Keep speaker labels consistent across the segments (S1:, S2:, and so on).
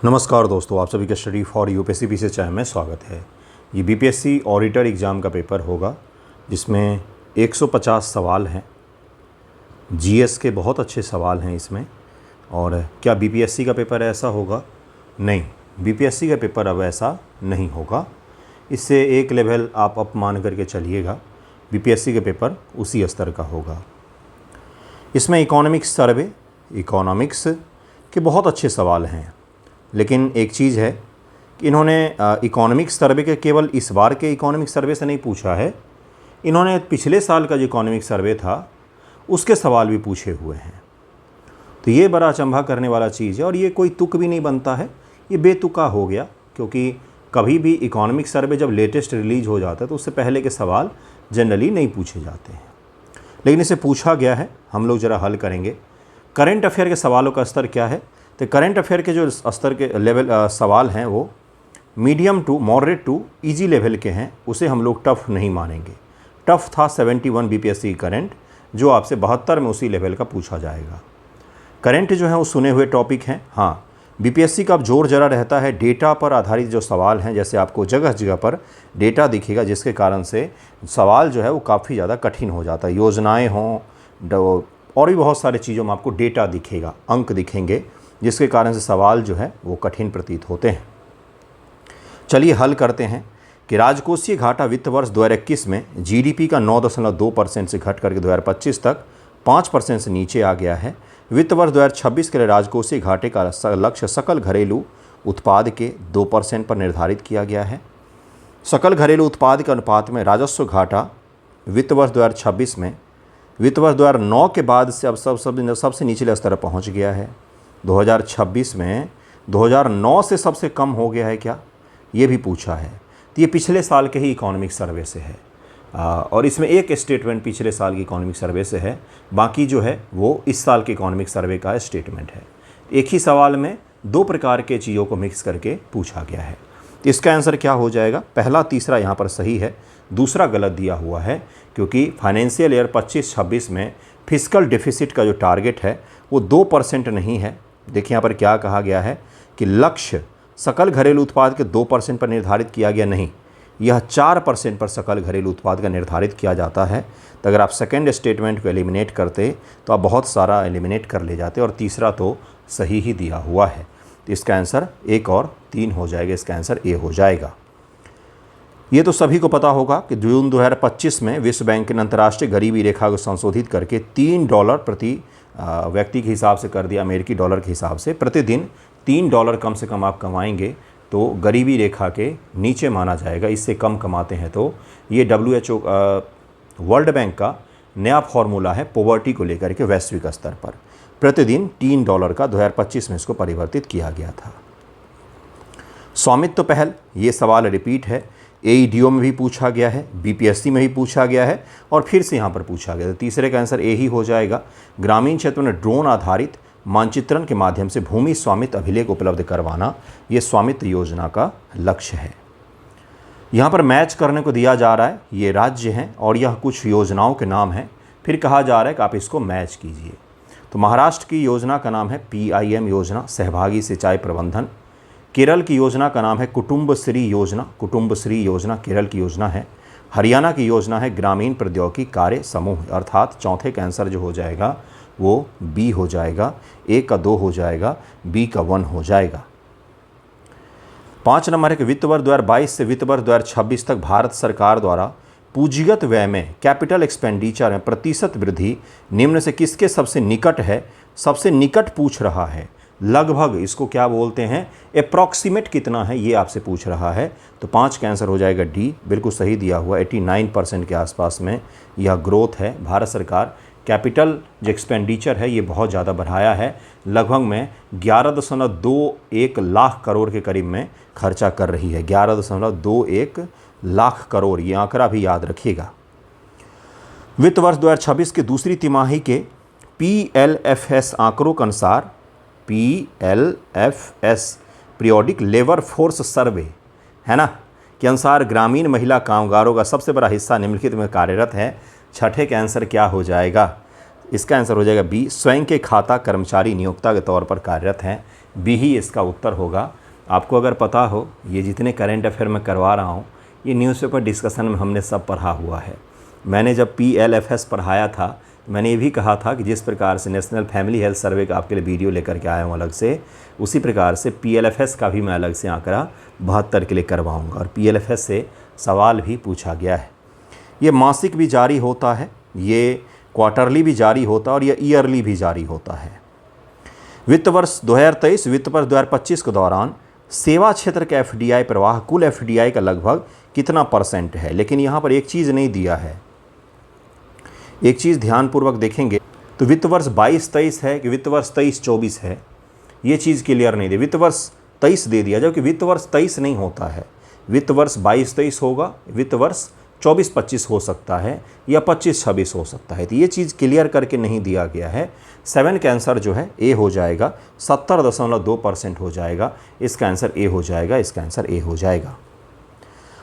S1: नमस्कार दोस्तों, आप सभी का study for UPSC PC channel में स्वागत है। ये बीपीएससी ऑडिटर एग्ज़ाम का पेपर होगा जिसमें 150 सवाल हैं। जीएस के बहुत अच्छे सवाल हैं इसमें। और क्या बीपीएससी का पेपर ऐसा होगा? नहीं, बीपीएससी का पेपर अब ऐसा नहीं होगा। इससे एक लेवल आप अप मान करके चलिएगा। बीपीएससी का पेपर उसी स्तर का होगा। इसमें इकोनॉमिक्स सर्वे, इकोनॉमिक्स के बहुत अच्छे सवाल हैं। लेकिन एक चीज़ है कि इन्होंने इकोनॉमिक्स सर्वे के केवल इस बार के इकोनॉमिक्स सर्वे से नहीं पूछा है, इन्होंने पिछले साल का जो इकोनॉमिक्स सर्वे था उसके सवाल भी पूछे हुए हैं। तो ये बड़ा अचंभा करने वाला चीज़ है और ये कोई तुक भी नहीं बनता है, ये बेतुका हो गया। क्योंकि कभी भी इकोनॉमिक्स सर्वे जब लेटेस्ट रिलीज हो जाता है तो उससे पहले के सवाल जनरली नहीं पूछे जाते हैं, लेकिन इसे पूछा गया है। हम लोग ज़रा हल करेंगे। करंट अफेयर के सवालों का स्तर क्या है? तो करंट अफेयर के जो स्तर के लेवल सवाल हैं वो medium to moderate to easy level के हैं, उसे हम लोग टफ़ नहीं मानेंगे। टफ़ था 71 बीपीएससी करंट, जो आपसे 72 में उसी लेवल का पूछा जाएगा। करंट जो है वो सुने हुए टॉपिक हैं। हाँ, बीपीएससी का अब जोर जरा रहता है डेटा पर आधारित जो सवाल हैं, जैसे आपको जगह जगह पर डेटा दिखेगा, जिसके कारण से सवाल जो है वो काफ़ी ज़्यादा कठिन हो जाता है। योजनाएँ हों और भी बहुत सारी चीज़ों में आपको डेटा दिखेगा, अंक दिखेंगे, जिसके कारण से सवाल जो है वो कठिन प्रतीत होते हैं। चलिए हल करते हैं कि राजकोषीय घाटा वित्त वर्ष 2021 में जीडीपी का 9.2% से घट करके 2025 तक 5% से नीचे आ गया है। वित्त वर्ष 2026 के लिए राजकोषीय घाटे का लक्ष्य सकल घरेलू उत्पाद के 2% पर निर्धारित किया गया है। सकल घरेलू उत्पाद के अनुपात में राजस्व घाटा वित्त वर्ष 2026 में वित्त वर्ष 2009 के बाद से अब सबसे निचले स्तर पर पहुँच गया है। 2026 में 2009 से सबसे कम हो गया है क्या, ये भी पूछा है। तो ये पिछले साल के ही इकोनॉमिक सर्वे से है और इसमें एक स्टेटमेंट पिछले साल की इकोनॉमिक सर्वे से है, बाकी जो है वो इस साल के इकोनॉमिक सर्वे का स्टेटमेंट है। एक ही सवाल में दो प्रकार के चीज़ों को मिक्स करके पूछा गया है। तो इसका आंसर क्या हो जाएगा? पहला तीसरा यहाँ पर सही है, दूसरा गलत दिया हुआ है, क्योंकि फाइनेंशियल ईयर 25-26 में फिस्कल डेफिसिट का जो टारगेट है वो 2% नहीं है। देखिए यहाँ पर क्या कहा गया है कि लक्ष्य सकल घरेलू उत्पाद के 2% पर निर्धारित किया गया, नहीं, यह 4% पर सकल घरेलू उत्पाद का निर्धारित किया जाता है। तो अगर आप सेकेंड स्टेटमेंट को एलिमिनेट करते तो आप बहुत सारा एलिमिनेट कर ले जाते, और तीसरा तो सही ही दिया हुआ है। तो इसका आंसर 1 और 3 हो जाएगा, इसका आंसर ए हो जाएगा। ये तो सभी को पता होगा कि जून 2025 में विश्व बैंक ने अंतर्राष्ट्रीय गरीबी रेखा को संशोधित करके $3 प्रति व्यक्ति के हिसाब से कर दिया। अमेरिकी डॉलर के हिसाब से प्रतिदिन $3 कम से कम आप कमाएंगे तो गरीबी रेखा के नीचे माना जाएगा। इससे कम कमाते हैं तो ये WHO वर्ल्ड बैंक का नया फॉर्मूला है पॉवर्टी को लेकर के वैश्विक स्तर पर। प्रतिदिन $3 का 2025 में इसको परिवर्तित किया गया था। स्वामित्व पहल, ये सवाल रिपीट है, AEDO में भी पूछा गया है, बीपीएससी में भी पूछा गया है और फिर से यहाँ पर पूछा गया। तो तीसरे का आंसर ए ही हो जाएगा। ग्रामीण क्षेत्रों में ड्रोन आधारित मानचित्रण के माध्यम से भूमि स्वामित्व अभिलेख उपलब्ध करवाना, ये स्वामित्व योजना का लक्ष्य है। यहाँ पर मैच करने को दिया जा रहा है, ये राज्य हैं और यह कुछ योजनाओं के नाम हैं, फिर कहा जा रहा है कि आप इसको मैच कीजिए। तो महाराष्ट्र की योजना का नाम है PIM योजना, सहभागी सिंचाई प्रबंधन। केरल की योजना का नाम है कुटुंबश्री योजना, कुटुंबश्री योजना केरल की योजना है। हरियाणा की योजना है ग्रामीण प्रौद्योगिकी कार्य समूह, अर्थात चौथे का आंसर जो हो जाएगा वो बी हो जाएगा। ए का 2 हो जाएगा, बी का 1 हो जाएगा। 5 नंबर है कि वित्त वर्ष 2022 से वित्त वर्ष 2026 तक भारत सरकार द्वारा पूंजीगत व्यय में कैपिटल एक्सपेंडिचर में प्रतिशत वृद्धि निम्न से किसके सबसे निकट है? सबसे निकट पूछ रहा है, लगभग इसको क्या बोलते हैं, अप्रॉक्सीमेट कितना है, ये आपसे पूछ रहा है। तो 5 का आंसर हो जाएगा डी, बिल्कुल सही दिया हुआ। 89% के आसपास में यह ग्रोथ है। भारत सरकार कैपिटल जो एक्सपेंडिचर है ये बहुत ज़्यादा बढ़ाया है, लगभग में 11.21 लाख करोड़ के करीब में खर्चा कर रही है। 11.21 लाख करोड़, ये आंकड़ा भी याद रखिएगा। वित्त वर्ष 2026 की दूसरी तिमाही के PLFS आंकड़ों के अनुसार, PLFS periodic labour force survey है ना, के अनुसार ग्रामीण महिला कामगारों का सबसे बड़ा हिस्सा निम्नलिखित में कार्यरत है। छठे का आंसर क्या हो जाएगा? इसका आंसर हो जाएगा बी, स्वयं के खाता कर्मचारी नियोक्ता के तौर पर कार्यरत हैं। बी ही इसका उत्तर होगा। आपको अगर पता हो, ये जितने करंट अफेयर मैं करवा रहा हूँ ये न्यूज़पेपर डिस्कशन में हमने सब पढ़ा हुआ है। मैंने जब PLFS पढ़ाया था तो मैंने ये भी कहा था कि जिस प्रकार से नेशनल फैमिली हेल्थ सर्वे का आपके लिए वीडियो लेकर के आया हूँ अलग से, उसी प्रकार से PLFS का भी मैं अलग से आंकड़ा 72 के लिए करवाऊँगा। और PLFS से सवाल भी पूछा गया है। ये मासिक भी जारी होता है, ये क्वार्टरली भी जारी होता है और ये ईयरली भी जारी होता है। वित्त वर्ष 2023 वित्त वर्ष 2025 के दौरान सेवा क्षेत्र का FDI प्रवाह कुल FDI का लगभग कितना % है। लेकिन यहाँ पर एक चीज़ नहीं दिया है, एक चीज़ ध्यानपूर्वक देखेंगे तो वित्त वर्ष 22-23 है कि वित्त वर्ष 23-24 है, ये चीज़ क्लियर नहीं दी। वित्त वर्ष 23 दे दिया, जबकि वित्त वर्ष 23 नहीं होता है, वित्त वर्ष 22-23 होगा, वित्त वर्ष 24-25 हो सकता है या 25-26 हो सकता है। तो ये चीज़ क्लियर करके नहीं दिया गया है। 7 का आंसर जो है ए हो जाएगा, 70.2% हो जाएगा। इसका आंसर ए हो जाएगा, इसका आंसर ए हो जाएगा।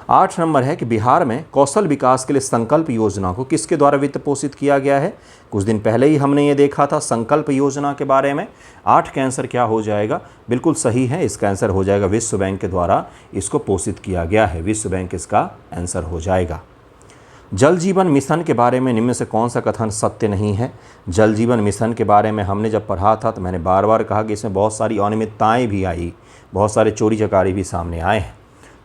S1: 8 नंबर है कि बिहार में कौशल विकास के लिए संकल्प योजना को किसके द्वारा वित्त पोषित किया गया है। कुछ दिन पहले ही हमने ये देखा था संकल्प योजना के बारे में। 8 का आंसर क्या हो जाएगा, बिल्कुल सही है, इसका आंसर हो जाएगा विश्व बैंक के द्वारा इसको पोषित किया गया है। विश्व बैंक इसका आंसर हो जाएगा। जल जीवन मिशन के बारे में निम्न से कौन सा कथन सत्य नहीं है। जल जीवन मिशन के बारे में हमने जब पढ़ा था तो मैंने बार बार कहा कि इसमें बहुत सारी अनियमितताएँ भी आई, बहुत सारे चोरी चकारी भी सामने आए हैं।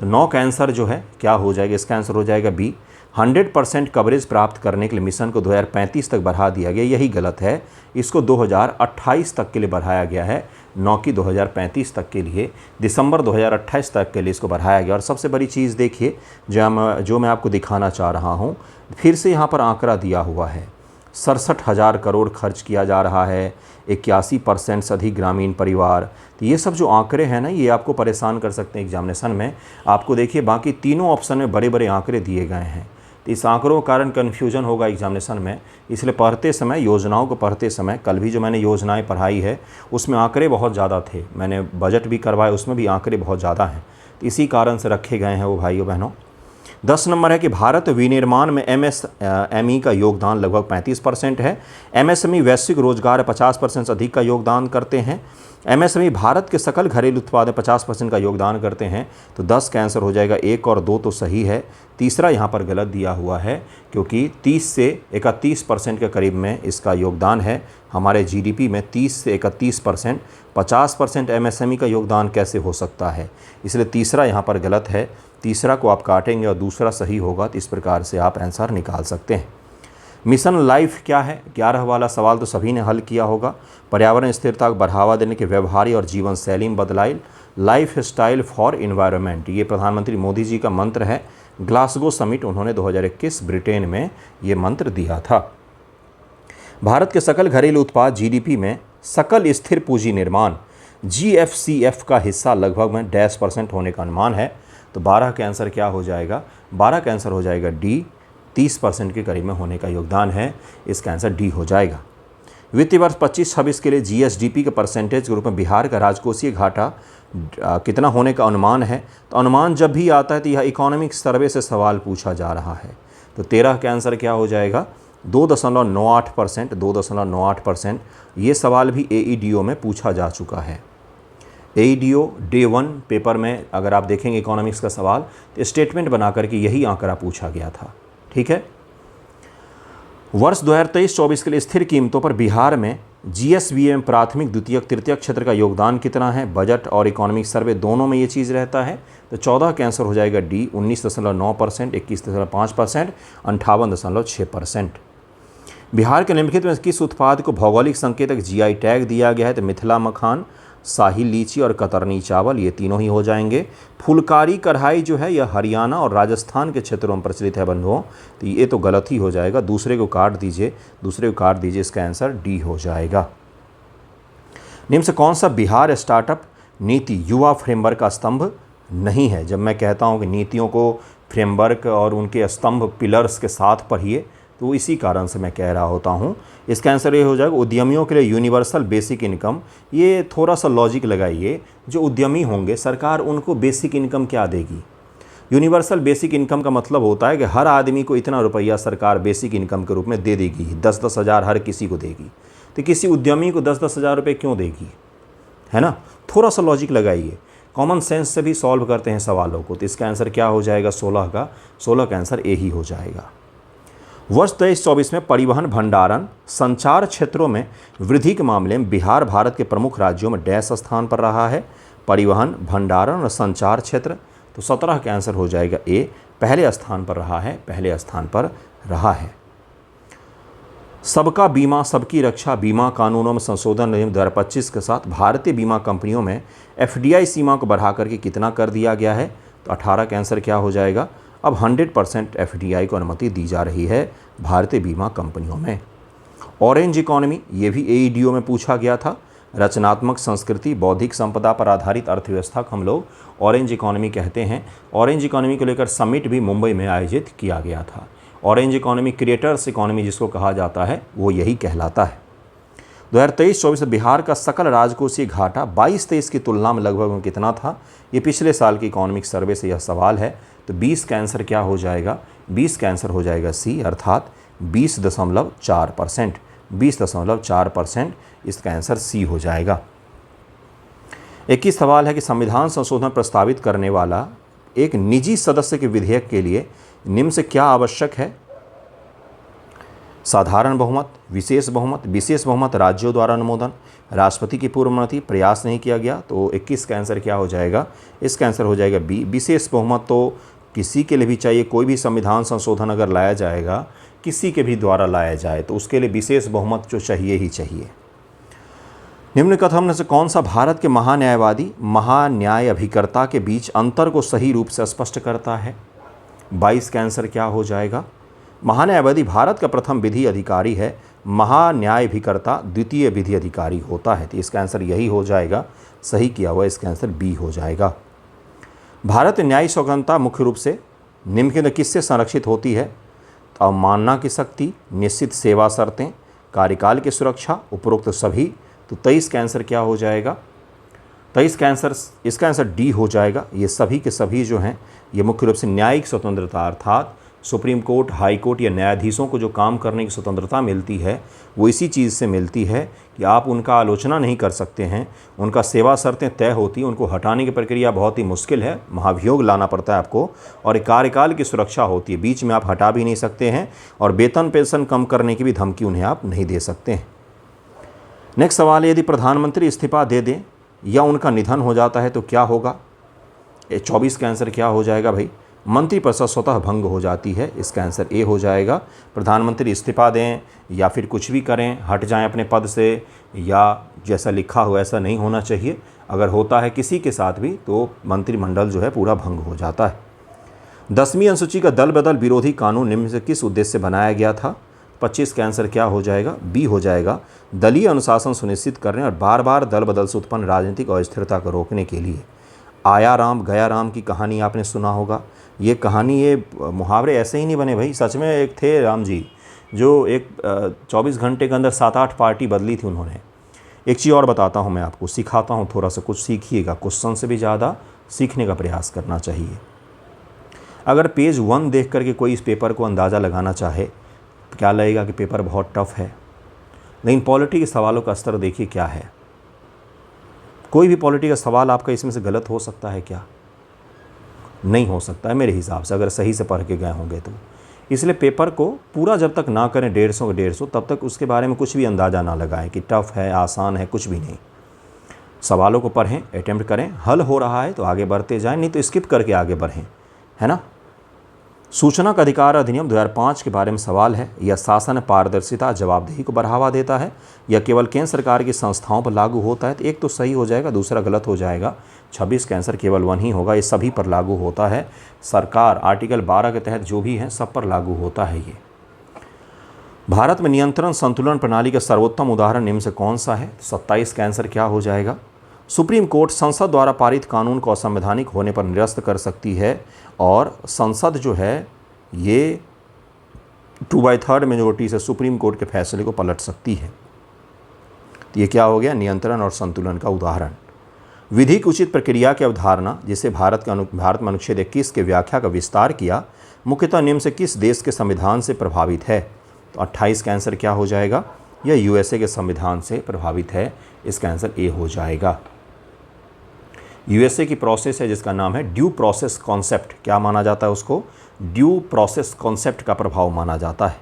S1: तो 9 का आंसर जो है क्या हो जाएगा, इसका आंसर हो जाएगा बी। 100% कवरेज प्राप्त करने के लिए मिशन को 2035 तक बढ़ा दिया गया, यही गलत है। इसको 2028 तक के लिए बढ़ाया गया है, 9 की 2035 तक के लिए, दिसंबर 2028 तक के लिए इसको बढ़ाया गया। और सबसे बड़ी चीज़ देखिए जो मैं आपको दिखाना चाह रहा हूँ, फिर से यहाँ पर आंकड़ा दिया हुआ है, 67,000 करोड़ खर्च किया जा रहा है, 81% से अधिक ग्रामीण परिवार। तो ये सब जो आंकड़े हैं ना, ये आपको परेशान कर सकते हैं एग्जामिनेशन में। आपको देखिए बाकी तीनों ऑप्शन में बड़े बड़े आंकड़े दिए गए हैं, तो इस आंकड़ों के कारण कन्फ्यूजन होगा एग्जामिनेशन में। इसलिए पढ़ते समय, योजनाओं को पढ़ते समय, कल भी जो मैंने योजनाएं पढ़ाई है उसमें आंकड़े बहुत ज़्यादा थे, मैंने बजट भी करवाया उसमें भी आंकड़े बहुत ज़्यादा हैं, तो इसी कारण से रखे गए हैं वो भाइयों बहनों। 10 नंबर है कि भारत विनिर्माण में MSME का योगदान लगभग 35% है। MSME वैश्विक रोजगार 50% से अधिक का योगदान करते हैं। MSME भारत के सकल घरेलू उत्पाद में 50% का योगदान करते हैं। तो 10 का आंसर हो जाएगा 1 और 2 तो सही है, तीसरा यहाँ पर गलत दिया हुआ है, क्योंकि 30 से 31% के करीब में इसका योगदान है हमारे GDP में। 30 से 31%, 50% MSME का योगदान कैसे हो सकता है, इसलिए तीसरा यहाँ पर गलत है। तीसरा को आप काटेंगे और दूसरा सही होगा, तो इस प्रकार से आप आंसर निकाल सकते हैं। मिशन लाइफ क्या है, 11 वाला सवाल तो सभी ने हल किया होगा। पर्यावरण स्थिरता को बढ़ावा देने के व्यवहारिक और जीवन शैली में बदलाव, लाइफ स्टाइल फॉर इन्वायरमेंट, ये प्रधानमंत्री मोदी जी का मंत्र है। ग्लासगो समिट उन्होंने 2021 ब्रिटेन में ये मंत्र दिया था। भारत के सकल घरेलू उत्पाद GDP में सकल स्थिर पूंजी निर्माण GFCF का हिस्सा लगभग में %% होने का अनुमान है। तो 12 का आंसर क्या हो जाएगा, 12 का आंसर हो जाएगा डी, 30% के करीब में होने का योगदान है, इसका आंसर डी हो जाएगा। वित्तीय वर्ष 25-26 के लिए GSDP के परसेंटेज के रूप में बिहार का राजकोषीय घाटा कितना होने का अनुमान है। तो अनुमान जब भी आता है तो यह इकोनॉमिक सर्वे से सवाल पूछा जा रहा है। तो 13 का आंसर क्या हो जाएगा, 2.98%, 2.98%। ये सवाल भी AEDO में पूछा जा चुका है। AEDO Day 1 पेपर में अगर आप देखेंगे इकोनॉमिक्स का सवाल, तो स्टेटमेंट बना करके यही आंकड़ा पूछा गया था। ठीक है। वर्ष 2023-24 के लिए स्थिर कीमतों पर बिहार में GSVM प्राथमिक, द्वितीयक, तृतीयक क्षेत्र का योगदान कितना है। बजट और इकोनॉमिक सर्वे दोनों में ये चीज़ रहता है। तो 14 का आंसर हो जाएगा डी, 19.9%, 21.5%, 58.6%। बिहार के निम्नलिखित में किस उत्पाद को भौगोलिक संकेतक GI टैग दिया गया है। तो मिथिला मखान, शाही लीची और कतरनी चावल, ये तीनों ही हो जाएंगे। फुलकारी कढ़ाई जो है यह हरियाणा और राजस्थान के क्षेत्रों में प्रचलित है बंधुओं, तो ये तो गलत ही हो जाएगा, दूसरे को काट दीजिए, इसका आंसर डी हो जाएगा। निम्न से कौन सा बिहार स्टार्टअप नीति युवा फ्रेमवर्क का स्तंभ नहीं है। जब मैं कहता हूँ कि नीतियों को फ्रेमवर्क और उनके स्तंभ पिलर्स के साथ पढ़िए, तो इसी कारण से मैं कह रहा होता हूँ। इसका आंसर ये हो जाएगा उद्यमियों के लिए यूनिवर्सल बेसिक इनकम। ये थोड़ा सा लॉजिक लगाइए, जो उद्यमी होंगे सरकार उनको बेसिक इनकम क्या देगी। यूनिवर्सल बेसिक इनकम का मतलब होता है कि हर आदमी को इतना रुपया सरकार बेसिक इनकम के रूप में दे देगी, 10-10 हज़ार हर किसी को देगी। तो किसी उद्यमी को 10-10 हज़ार रुपये क्यों देगी, है ना। थोड़ा सा लॉजिक लगाइए, कॉमन सेंस से भी सॉल्व करते हैं सवालों को। तो इसका आंसर क्या हो जाएगा 16 का आंसर ए ही हो जाएगा। वर्ष 23-24 में परिवहन, भंडारण, संचार क्षेत्रों में वृद्धि के मामले में बिहार भारत के प्रमुख राज्यों में डैश स्थान पर रहा है। परिवहन, भंडारण और संचार क्षेत्र, तो 17 का आंसर हो जाएगा ए, पहले स्थान पर रहा है। सबका बीमा सबकी रक्षा बीमा कानूनों में संशोधन अधिनियम 2025 के साथ भारतीय बीमा कंपनियों में एफडीआई सीमा को बढ़ा करके कितना कर दिया गया है, तो 18 का आंसर क्या हो जाएगा। अब 100% एफडीआई को अनुमति दी जा रही है भारतीय बीमा कंपनियों में। ऑरेंज इकोनॉमी, ये भी एईडीओ में पूछा गया था। रचनात्मक संस्कृति, बौद्धिक संपदा पर आधारित अर्थव्यवस्था को हम लोग ऑरेंज इकोनॉमी कहते हैं। ऑरेंज इकोनॉमी को लेकर समिट भी मुंबई में आयोजित किया गया था। ऑरेंज इकोनॉमी, क्रिएटर्स इकोनॉमी जिसको कहा जाता है, वो यही कहलाता है। 2023-24 बिहार का सकल राजकोषीय घाटा 22-23 की तुलना में लगभग कितना था, ये पिछले साल की इकोनॉमिक सर्वे से यह सवाल है। तो 20 का आंसर क्या हो जाएगा, 20 का आंसर हो जाएगा सी, अर्थात 20.4%। 20.4%, इसका आंसर सी हो जाएगा। 21 सवाल है कि संविधान संशोधन प्रस्तावित करने वाला एक निजी सदस्य के विधेयक के लिए निम्न से क्या आवश्यक है। साधारण बहुमत, विशेष बहुमत, राज्यों द्वारा अनुमोदन, राष्ट्रपति की पूर्व अनुमति, प्रयास नहीं किया गया। तो 21 का आंसर क्या हो जाएगा, इसका आंसर हो जाएगा बी, विशेष बहुमत। तो किसी के लिए भी चाहिए, कोई भी संविधान संशोधन अगर लाया जाएगा, किसी के भी द्वारा लाया जाए, तो उसके लिए विशेष बहुमत जो चाहिए ही चाहिए। निम्न कथन में से कौन सा भारत के महान्यायवादी, महान्याय अभिकर्ता के बीच अंतर को सही रूप से स्पष्ट करता है। 22 का आंसर क्या हो जाएगा। महान्यायवादी भारत का प्रथम विधि अधिकारी है, महान्यायाभिकर्ता द्वितीय विधि अधिकारी होता है। तो इसका आंसर यही हो जाएगा, सही किया हुआ इसका आंसर बी हो जाएगा। भारत न्यायिक स्वतंत्रता मुख्य रूप से निम्नलिखित में किससे संरक्षित होती है। तो अवमानना की शक्ति, निश्चित सेवा शर्तें, कार्यकाल की सुरक्षा, उपरोक्त सभी। तो 23 का आंसर क्या हो जाएगा, 23 का आंसर, इसका आंसर डी हो जाएगा। ये सभी के सभी जो हैं ये मुख्य रूप से न्यायिक स्वतंत्रता, अर्थात सुप्रीम कोर्ट, हाई कोर्ट या न्यायाधीशों को जो काम करने की स्वतंत्रता मिलती है वो इसी चीज़ से मिलती है कि आप उनका आलोचना नहीं कर सकते हैं, उनका सेवा शर्तें तय होती हैं, उनको हटाने की प्रक्रिया बहुत ही मुश्किल है, महाभियोग लाना पड़ता है आपको, और एक कार्यकाल की सुरक्षा होती है, बीच में आप हटा भी नहीं सकते हैं, और वेतन पेंशन कम करने की भी धमकी उन्हें आप नहीं दे सकते हैं। नेक्स्ट सवाल है, यदि प्रधानमंत्री इस्तीफा दे दें या उनका निधन हो जाता है तो क्या होगा। 24 का आंसर क्या हो जाएगा भाई, मंत्रिपरिषद स्वतः भंग हो जाती है। इसका आंसर ए हो जाएगा। प्रधानमंत्री इस्तीफा दें या फिर कुछ भी करें, हट जाएं अपने पद से, या जैसा लिखा हो ऐसा नहीं होना चाहिए। अगर होता है किसी के साथ भी तो मंत्रिमंडल जो है पूरा भंग हो जाता है। 10वीं अनुसूची का दल बदल विरोधी कानून निम्न से किस उद्देश्य से बनाया गया था। 25 का आंसर क्या हो जाएगा, बी हो जाएगा। दलीय अनुशासन सुनिश्चित करने और बार बार दल बदल से उत्पन्न राजनीतिक अस्थिरता को रोकने के लिए। आया राम गया राम की कहानी आपने सुना होगा। ये कहानी, ये मुहावरे ऐसे ही नहीं बने भाई, सच में एक थे राम जी जो एक 24 घंटे के अंदर 7-8 पार्टी बदली थी उन्होंने। एक चीज़ और बताता हूँ मैं आपको, सिखाता हूँ, थोड़ा सा कुछ सीखिएगा। क्वेश्चन से भी ज़्यादा सीखने का प्रयास करना चाहिए। अगर पेज 1 देख करके कोई इस पेपर को अंदाज़ा लगाना चाहे तो क्या लगेगा कि पेपर बहुत टफ है, लेकिन पॉलिटी के सवालों का स्तर देखिए क्या है। कोई भी पॉलिटी का सवाल आपका इसमें से गलत हो सकता है क्या, नहीं हो सकता है मेरे हिसाब से, अगर सही से पढ़ के गए होंगे तो। इसलिए पेपर को पूरा जब तक ना करें 150 का 150, तब तक उसके बारे में कुछ भी अंदाज़ा ना लगाएं कि टफ़ है, आसान है, कुछ भी नहीं। सवालों को पढ़ें, अटेम्प्ट करें, हल हो रहा है तो आगे बढ़ते जाएं, नहीं तो स्किप करके आगे बढ़ें, है ना। सूचना का अधिकार अधिनियम 2005 के बारे में सवाल है। यह शासन पारदर्शिता, जवाबदेही को बढ़ावा देता है या केवल केंद्र सरकार की संस्थाओं पर लागू होता है। तो एक तो सही हो जाएगा, दूसरा गलत हो जाएगा। 26 का आंसर केवल 1 ही होगा। ये सभी पर लागू होता है। सरकार आर्टिकल 12 के तहत जो भी है सब पर लागू होता है ये। भारत में नियंत्रण संतुलन प्रणाली का सर्वोत्तम उदाहरण निम्न से कौन सा है। 27 का आंसर क्या हो जाएगा। सुप्रीम कोर्ट संसद द्वारा पारित कानून को असंवैधानिक होने पर निरस्त कर सकती है, और संसद जो है ये 2/3 मेजोरिटी से सुप्रीम कोर्ट के फैसले को पलट सकती है। तो ये क्या हो गया, नियंत्रण और संतुलन का उदाहरण। विधिक उचित प्रक्रिया की अवधारणा जिसे भारत में अनुच्छेद 21 के व्याख्या का विस्तार किया, मुख्यतः निम्न से किस देश के संविधान से प्रभावित है। तो 28 का आंसर क्या हो जाएगा, यह यूएसए के संविधान से प्रभावित है। इसका आंसर ए हो जाएगा। यूएसए की प्रोसेस है जिसका नाम है ड्यू प्रोसेस कॉन्सेप्ट। क्या माना जाता है उसको? ड्यू प्रोसेस कॉन्सेप्ट का प्रभाव माना जाता है।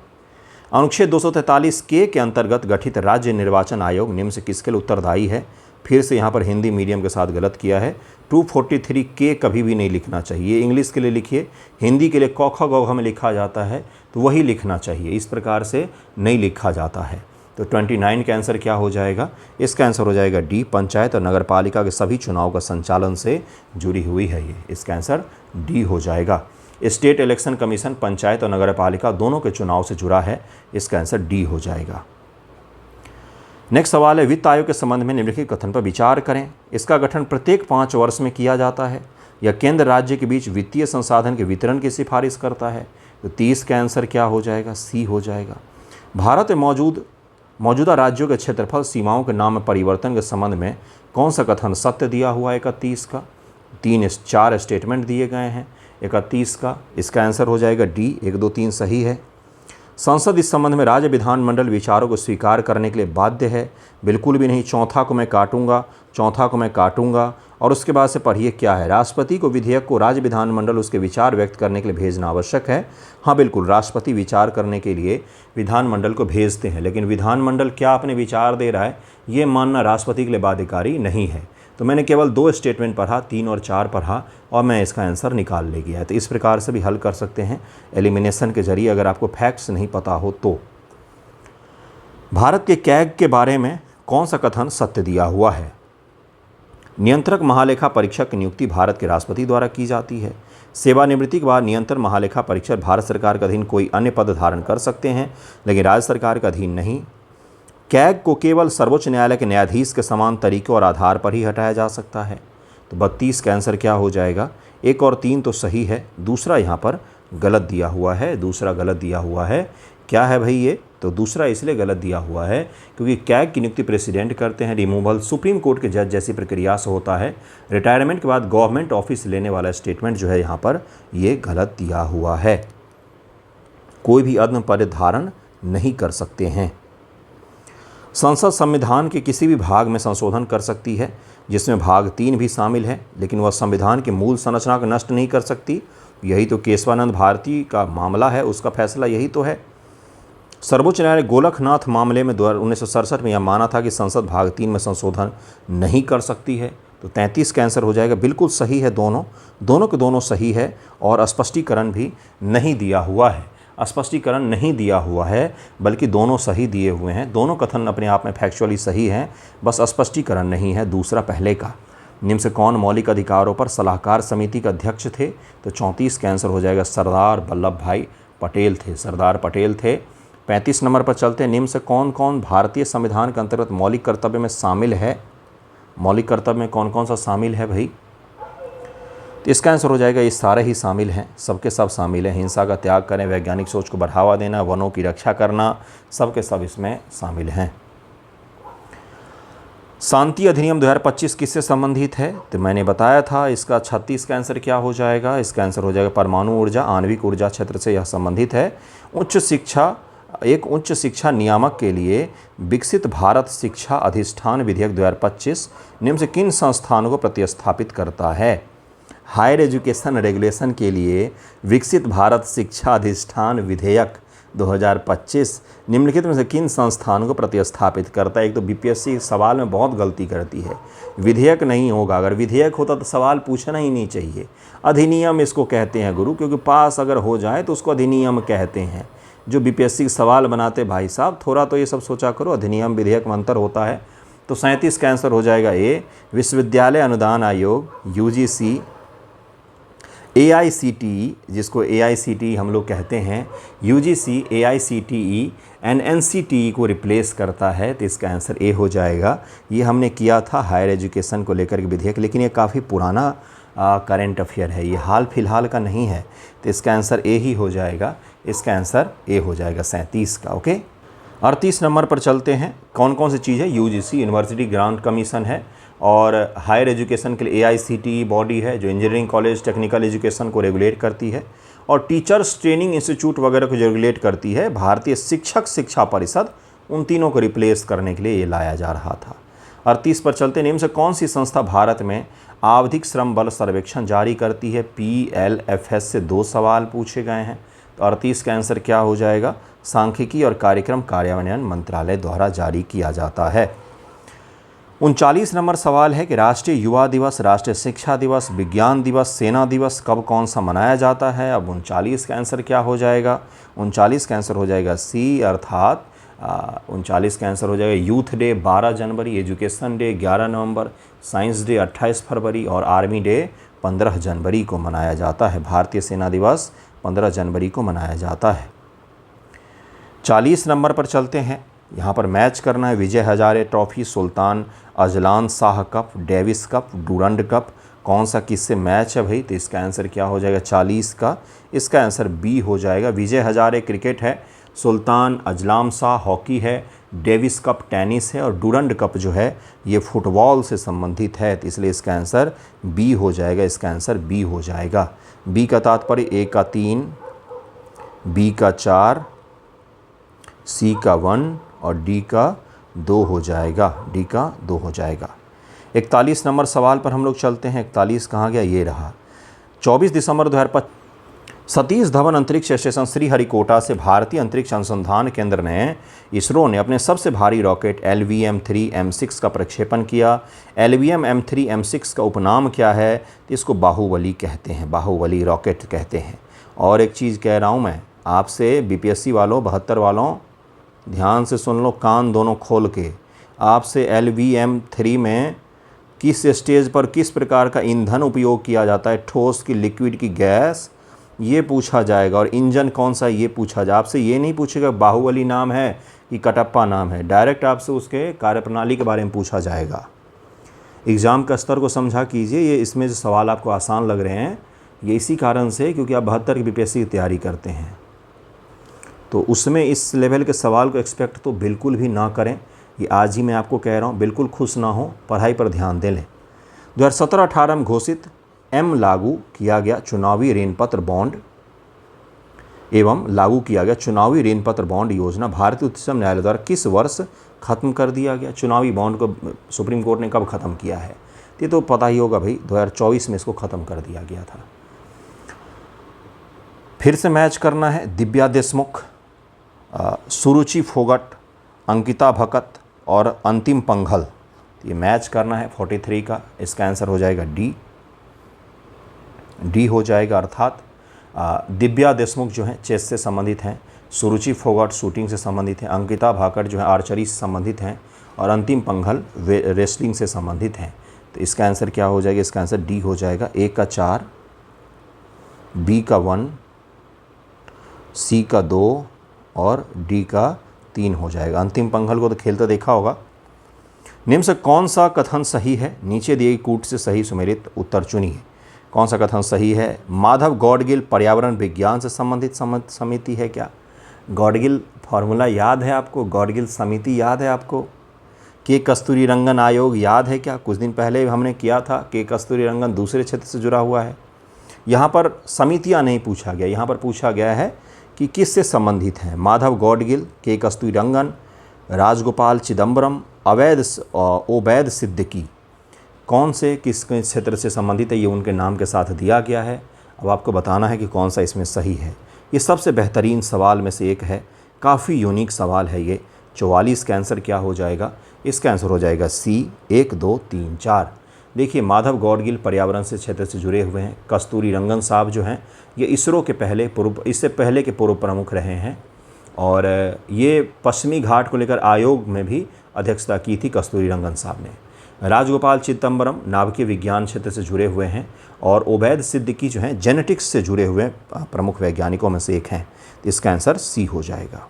S1: अनुच्छेद 243 के अंतर्गत गठित राज्य निर्वाचन आयोग निम्न से किसके लिए उत्तरदायी है? फिर से यहाँ पर हिंदी मीडियम के साथ गलत किया है। 243 के कभी भी नहीं लिखना चाहिए, इंग्लिश के लिए लिखिए। हिंदी के लिए क ख ग घ में लिखा जाता है तो वही लिखना चाहिए, इस प्रकार से नहीं लिखा जाता है। तो 29 का आंसर क्या हो जाएगा? इसका आंसर हो जाएगा डी, पंचायत और नगर पालिका के सभी चुनाव का संचालन से जुड़ी हुई है ये। इसका आंसर डी हो जाएगा। स्टेट इलेक्शन कमीशन पंचायत और नगर पालिका दोनों के चुनाव से जुड़ा है। इसका आंसर डी हो जाएगा। नेक्स्ट सवाल है, वित्त आयोग के संबंध में निम्नलिखित कथन पर विचार करें। इसका गठन प्रत्येक 5 वर्ष में किया जाता है। यह केंद्र राज्य के बीच वित्तीय संसाधन के वितरण की सिफारिश करता है। तो 30 का आंसर क्या हो जाएगा? सी हो जाएगा। भारत में मौजूदा राज्यों के क्षेत्रफल सीमाओं के नाम में परिवर्तन के संबंध में कौन सा कथन सत्य दिया हुआ है? 31 का। 4 स्टेटमेंट दिए गए हैं 31 का। इसका आंसर हो जाएगा डी, 1, 2, 3 सही है। संसद इस संबंध में राज्य विधानमंडल विचारों को स्वीकार करने के लिए बाध्य है। बिल्कुल भी नहीं। चौथा को मैं काटूंगा और उसके बाद से पढ़िए क्या है। राष्ट्रपति को विधेयक को राज्य विधानमंडल उसके विचार व्यक्त करने के लिए भेजना आवश्यक है। हाँ बिल्कुल, राष्ट्रपति विचार करने के लिए विधानमंडल को भेजते हैं, लेकिन विधानमंडल क्या अपने विचार दे रहा है ये मानना राष्ट्रपति के लिए बाध्यकारी नहीं है। तो मैंने केवल 2 स्टेटमेंट पढ़ा, 3 और 4 पढ़ा और मैं इसका आंसर निकाल ले गया। तो इस प्रकार से भी हल कर सकते हैं एलिमिनेशन के जरिए, अगर आपको फैक्ट्स नहीं पता हो तो। भारत के कैग के बारे में कौन सा कथन सत्य दिया हुआ है? नियंत्रक महालेखा परीक्षक की नियुक्ति भारत के राष्ट्रपति द्वारा की जाती है। सेवानिवृत्ति के बाद नियंत्रक महालेखा परीक्षक भारत सरकार के अधीन कोई अन्य पद धारण कर सकते हैं, लेकिन राज्य सरकार के अधीन नहीं। कैग को केवल सर्वोच्च न्यायालय के न्यायाधीश के समान तरीके और आधार पर ही हटाया जा सकता है। तो 32 का आंसर क्या हो जाएगा? 1 और 3 तो सही है, दूसरा यहाँ पर गलत दिया हुआ है। दूसरा गलत दिया हुआ है। क्या है भाई ये? तो दूसरा इसलिए गलत दिया हुआ है क्योंकि कैग की नियुक्ति प्रेसिडेंट करते हैं। रिमूवल सुप्रीम कोर्ट के जज जैसी प्रक्रिया से होता है। रिटायरमेंट के बाद गवर्नमेंट ऑफिस लेने वाला स्टेटमेंट जो है यहाँ पर ये गलत दिया हुआ है। कोई भी अदम पद धारण नहीं कर सकते हैं। संसद संविधान के किसी भी भाग में संशोधन कर सकती है, जिसमें भाग 3 भी शामिल है, लेकिन वह संविधान की मूल संरचना को नष्ट नहीं कर सकती। यही तो केशवानंद भारती का मामला है, उसका फैसला यही तो है। सर्वोच्च न्यायालय गोलकनाथ मामले में 1967 में यह माना था कि संसद भाग 3 में संशोधन नहीं कर सकती है। तो 33 का आंसर हो जाएगा। बिल्कुल सही है, दोनों के दोनों सही है। और स्पष्टीकरण भी नहीं दिया हुआ है। स्पष्टीकरण नहीं दिया हुआ है बल्कि दोनों सही दिए हुए हैं। दोनों कथन अपने आप में फैक्चुअली सही हैं, बस स्पष्टीकरण नहीं है दूसरा पहले का। निम्न से कौन मौलिक अधिकारों पर सलाहकार समिति के अध्यक्ष थे? तो 34 का आंसर हो जाएगा सरदार वल्लभ भाई पटेल थे। सरदार पटेल थे। 35 नंबर पर चलते हैं। निम्न से कौन कौन भारतीय संविधान के अंतर्गत मौलिक कर्तव्य में शामिल है? मौलिक कर्तव्य में कौन कौन सा शामिल है भाई? तो इसका आंसर हो जाएगा ये सारे ही शामिल हैं, सबके सब शामिल हैं। हिंसा का त्याग करें, वैज्ञानिक सोच को बढ़ावा देना, वनों की रक्षा करना, सबके सब इसमें शामिल हैं। शांति अधिनियम 2025 किससे संबंधित है? तो मैंने बताया था इसका 36 का आंसर क्या हो जाएगा? इसका आंसर हो जाएगा परमाणु ऊर्जा, आणविक ऊर्जा क्षेत्र से यह संबंधित है। एक उच्च शिक्षा नियामक के लिए विकसित भारत शिक्षा अधिष्ठान विधेयक 2025 निम्न से किन संस्थानों को प्रतिस्थापित करता है? हायर एजुकेशन रेगुलेशन के लिए विकसित भारत शिक्षा अधिष्ठान विधेयक 2025 निम्नलिखित में से किन संस्थानों को प्रतिस्थापित करता है? एक तो बीपीएससी सवाल में बहुत गलती करती है। विधेयक नहीं होगा, अगर विधेयक होता तो सवाल पूछना ही नहीं चाहिए। अधिनियम इसको कहते हैं गुरु, क्योंकि पास अगर हो जाए तो उसको अधिनियम कहते हैं। जो बीपीएससी सवाल बनाते भाई साहब, थोड़ा तो ये सब सोचा करो, अधिनियम विधेयक में अंतर होता है। तो 37 का आंसर हो जाएगा ए, विश्वविद्यालय अनुदान आयोग यूजीसी, AICTE जिसको AICTE हम लोग कहते हैं, UGC AICTE NNCTE को रिप्लेस करता है। तो इसका आंसर ए हो जाएगा। ये हमने किया था हायर एजुकेशन को लेकर के विधेयक, लेकिन ये काफ़ी पुराना करंट अफेयर है, ये हाल फिलहाल का नहीं है। तो इसका आंसर ए ही हो जाएगा। इसका आंसर ए हो जाएगा 37 का। ओके, 38 नंबर पर चलते हैं। कौन कौन सी चीज़ है? UGC यूनिवर्सिटी ग्रांट कमीशन है, और हायर एजुकेशन के लिए AICTE बॉडी है जो इंजीनियरिंग कॉलेज टेक्निकल एजुकेशन को रेगुलेट करती है, और टीचर्स ट्रेनिंग इंस्टीट्यूट वगैरह को जो रेगुलेट करती है भारतीय शिक्षक शिक्षा परिषद। उन तीनों को रिप्लेस करने के लिए ये लाया जा रहा था। 38 पर चलते। निम्न से कौन सी संस्था भारत में आवधिक श्रम बल सर्वेक्षण जारी करती है। PLFS से 2 सवाल पूछे गए हैं। तो 38 का आंसर क्या हो जाएगा? सांख्यिकी और कार्यक्रम कार्यान्वयन मंत्रालय द्वारा जारी किया जाता है। 39 नंबर सवाल है कि राष्ट्रीय युवा दिवस, राष्ट्रीय शिक्षा दिवस, विज्ञान दिवस, सेना दिवस कब कौन सा मनाया जाता है? अब 39 का आंसर क्या हो जाएगा? 39 का आंसर हो जाएगा सी, अर्थात 39 का आंसर हो जाएगा यूथ डे 12 जनवरी, एजुकेशन डे 11 नवंबर, साइंस डे 28 फरवरी और आर्मी डे 15 जनवरी को मनाया जाता है। भारतीय सेना दिवस 15 जनवरी को मनाया जाता है। 40 नंबर पर चलते हैं। यहाँ पर मैच करना है Vijay Hazare trophy, Sultan Azlan Shah cup, Davis cup, Durand cup, कौन सा किससे मैच है भाई? तो इसका आंसर क्या हो जाएगा 40 का? इसका आंसर बी हो जाएगा। विजय हजारे क्रिकेट है, सुल्तान अजलान शाह हॉकी है, डेविस कप टेनिस है और डूरंड कप जो है ये फुटबॉल से संबंधित है। तो इसलिए इसका आंसर बी हो जाएगा। इसका आंसर बी हो जाएगा। बी का तात्पर्य ए का 3, बी का 4, सी का 1 और डी का 2 हो जाएगा। डी का 2 हो जाएगा। 41 नंबर सवाल पर हम लोग चलते हैं। 41 कहाँ गया? ये रहा। 24 दिसंबर 2025 सतीश धवन अंतरिक्ष स्टेशन श्रीहरिकोटा से भारतीय अंतरिक्ष अनुसंधान केंद्र ने, इसरो ने अपने सबसे भारी रॉकेट LVM-3M6 का प्रक्षेपण किया। LVM-M3M6 का उपनाम क्या है? तो इसको बाहुबली कहते हैं, बाहुबली रॉकेट कहते हैं। और एक चीज़ कह रहा हूँ मैं आपसे, BPSC वालों 72 वालों ध्यान से सुन लो, कान दोनों खोल के। आपसे LVM-3 में किस स्टेज पर किस प्रकार का ईंधन उपयोग किया जाता है, ठोस की, लिक्विड की, गैस, ये पूछा जाएगा। और इंजन कौन सा ये पूछा जाए। आपसे ये नहीं पूछेगा बाहुबली नाम है कि कटप्पा नाम है, डायरेक्ट आपसे उसके कार्यप्रणाली के बारे में पूछा जाएगा। एग्ज़ाम का स्तर को समझा कीजिए। ये इसमें जो सवाल आपको आसान लग रहे हैं ये इसी कारण से क्योंकि आप 72 की BPSC की तैयारी करते हैं, तो उसमें इस लेवल के सवाल को एक्सपेक्ट तो बिल्कुल भी ना करें। ये आज ही मैं आपको कह रहा हूँ, बिल्कुल खुश ना हो, पढ़ाई पर ध्यान दे लें। 2017-18 में घोषित लागू किया गया चुनावी ऋणपत्र बॉन्ड एवं लागू किया गया चुनावी ऋणपत्र बॉन्ड योजना भारतीय उच्चतम न्यायालय द्वारा किस वर्ष खत्म कर दिया गया? चुनावी बॉन्ड को सुप्रीम कोर्ट ने कब खत्म किया है? ये तो पता ही होगा भाई, 2024 में इसको ख़त्म कर दिया गया था। फिर से मैच करना है। दिव्या देशमुख, सुरुचि फोगट, अंकिता भकत और अंतिम पंघल, ये मैच करना है 43 का। इसका आंसर हो जाएगा डी हो जाएगा। अर्थात दिव्या देशमुख जो हैं चेस से संबंधित हैं, सुरुचि फोगट शूटिंग से संबंधित हैं, अंकिता भाकड़ जो है आर्चरी से संबंधित हैं और अंतिम पंघल रेसलिंग से संबंधित हैं। तो इसका आंसर क्या हो जाएगा? इसका आंसर डी हो जाएगा। ए का 4, बी का 1, सी का 2 और डी का 3 हो जाएगा। अंतिम पंघल को तो खेलते देखा होगा। निम्न से कौन सा कथन सही है? नीचे दिए गई कूट से सही सुमेलित उत्तर चुनिए। कौन सा कथन सही है? माधव गॉडगिल पर्यावरण विज्ञान से संबंधित समिति है क्या? गॉडगिल फॉर्मूला याद है आपको? गॉडगिल समिति याद है आपको? के कस्तूरीरंगन आयोग याद है क्या? कुछ दिन पहले हमने किया था। के कस्तूरीरंगन दूसरे क्षेत्र से जुड़ा हुआ है। यहाँ पर समितियाँ नहीं पूछा गया, यहाँ पर पूछा गया है कि किससे संबंधित हैं। माधव गॉडगिल, के कस्तूरीरंगन, राजगोपाल चिदम्बरम, ओबैद सिद्दीकी, कौन से किस क्षेत्र से संबंधित है ये उनके नाम के साथ दिया गया है। अब आपको बताना है कि कौन सा इसमें सही है। ये सबसे बेहतरीन सवाल में से एक है, काफ़ी यूनिक सवाल है ये। 44 का आंसर क्या हो जाएगा? इसका आंसर हो जाएगा सी, 1, 2, 3, 4। देखिए, माधव गॉडगिल पर्यावरण से क्षेत्र से जुड़े हुए हैं। कस्तूरीरंगन साहब जो हैं ये इसरो के इससे पहले के पूर्व प्रमुख रहे हैं और ये पश्चिमी घाट को लेकर आयोग में भी अध्यक्षता की थी कस्तूरीरंगन साहब ने। राजगोपाल चिदम्बरम नाभिकीय विज्ञान क्षेत्र से जुड़े हुए हैं और ओबैद सिद्दीकी जो हैं जेनेटिक्स से जुड़े हुए प्रमुख वैज्ञानिकों में से एक हैं। तो इसका आंसर सी हो जाएगा।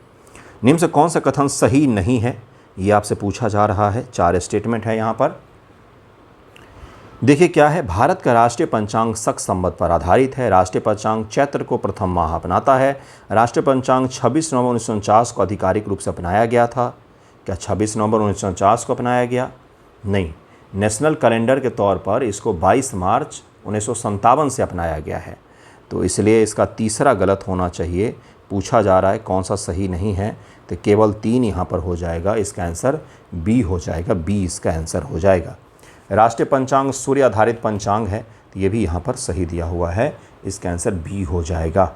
S1: निम्न से कौन सा कथन सही नहीं है? ये आपसे पूछा जा रहा है। 4 स्टेटमेंट है यहाँ पर। देखिए क्या है, भारत का राष्ट्रीय पंचांग शक संवत पर आधारित है। राष्ट्रीय पंचांग चैत्र को प्रथम माह अपनाता है। राष्ट्रीय पंचांग 26 नवंबर 1949 को आधिकारिक रूप से अपनाया गया था। क्या 26 नवंबर 1949 को अपनाया गया? नहीं, नेशनल कैलेंडर के तौर पर इसको 22 मार्च 1957 से अपनाया गया है। तो इसलिए इसका तीसरा गलत होना चाहिए। पूछा जा रहा है कौन सा सही नहीं है, तो केवल 3 यहाँ पर हो जाएगा। इसका आंसर बी हो जाएगा। बी इसका आंसर हो जाएगा। राष्ट्रीय पंचांग सूर्य आधारित पंचांग है, तो ये भी यहाँ पर सही दिया हुआ है, इसका आंसर बी हो जाएगा।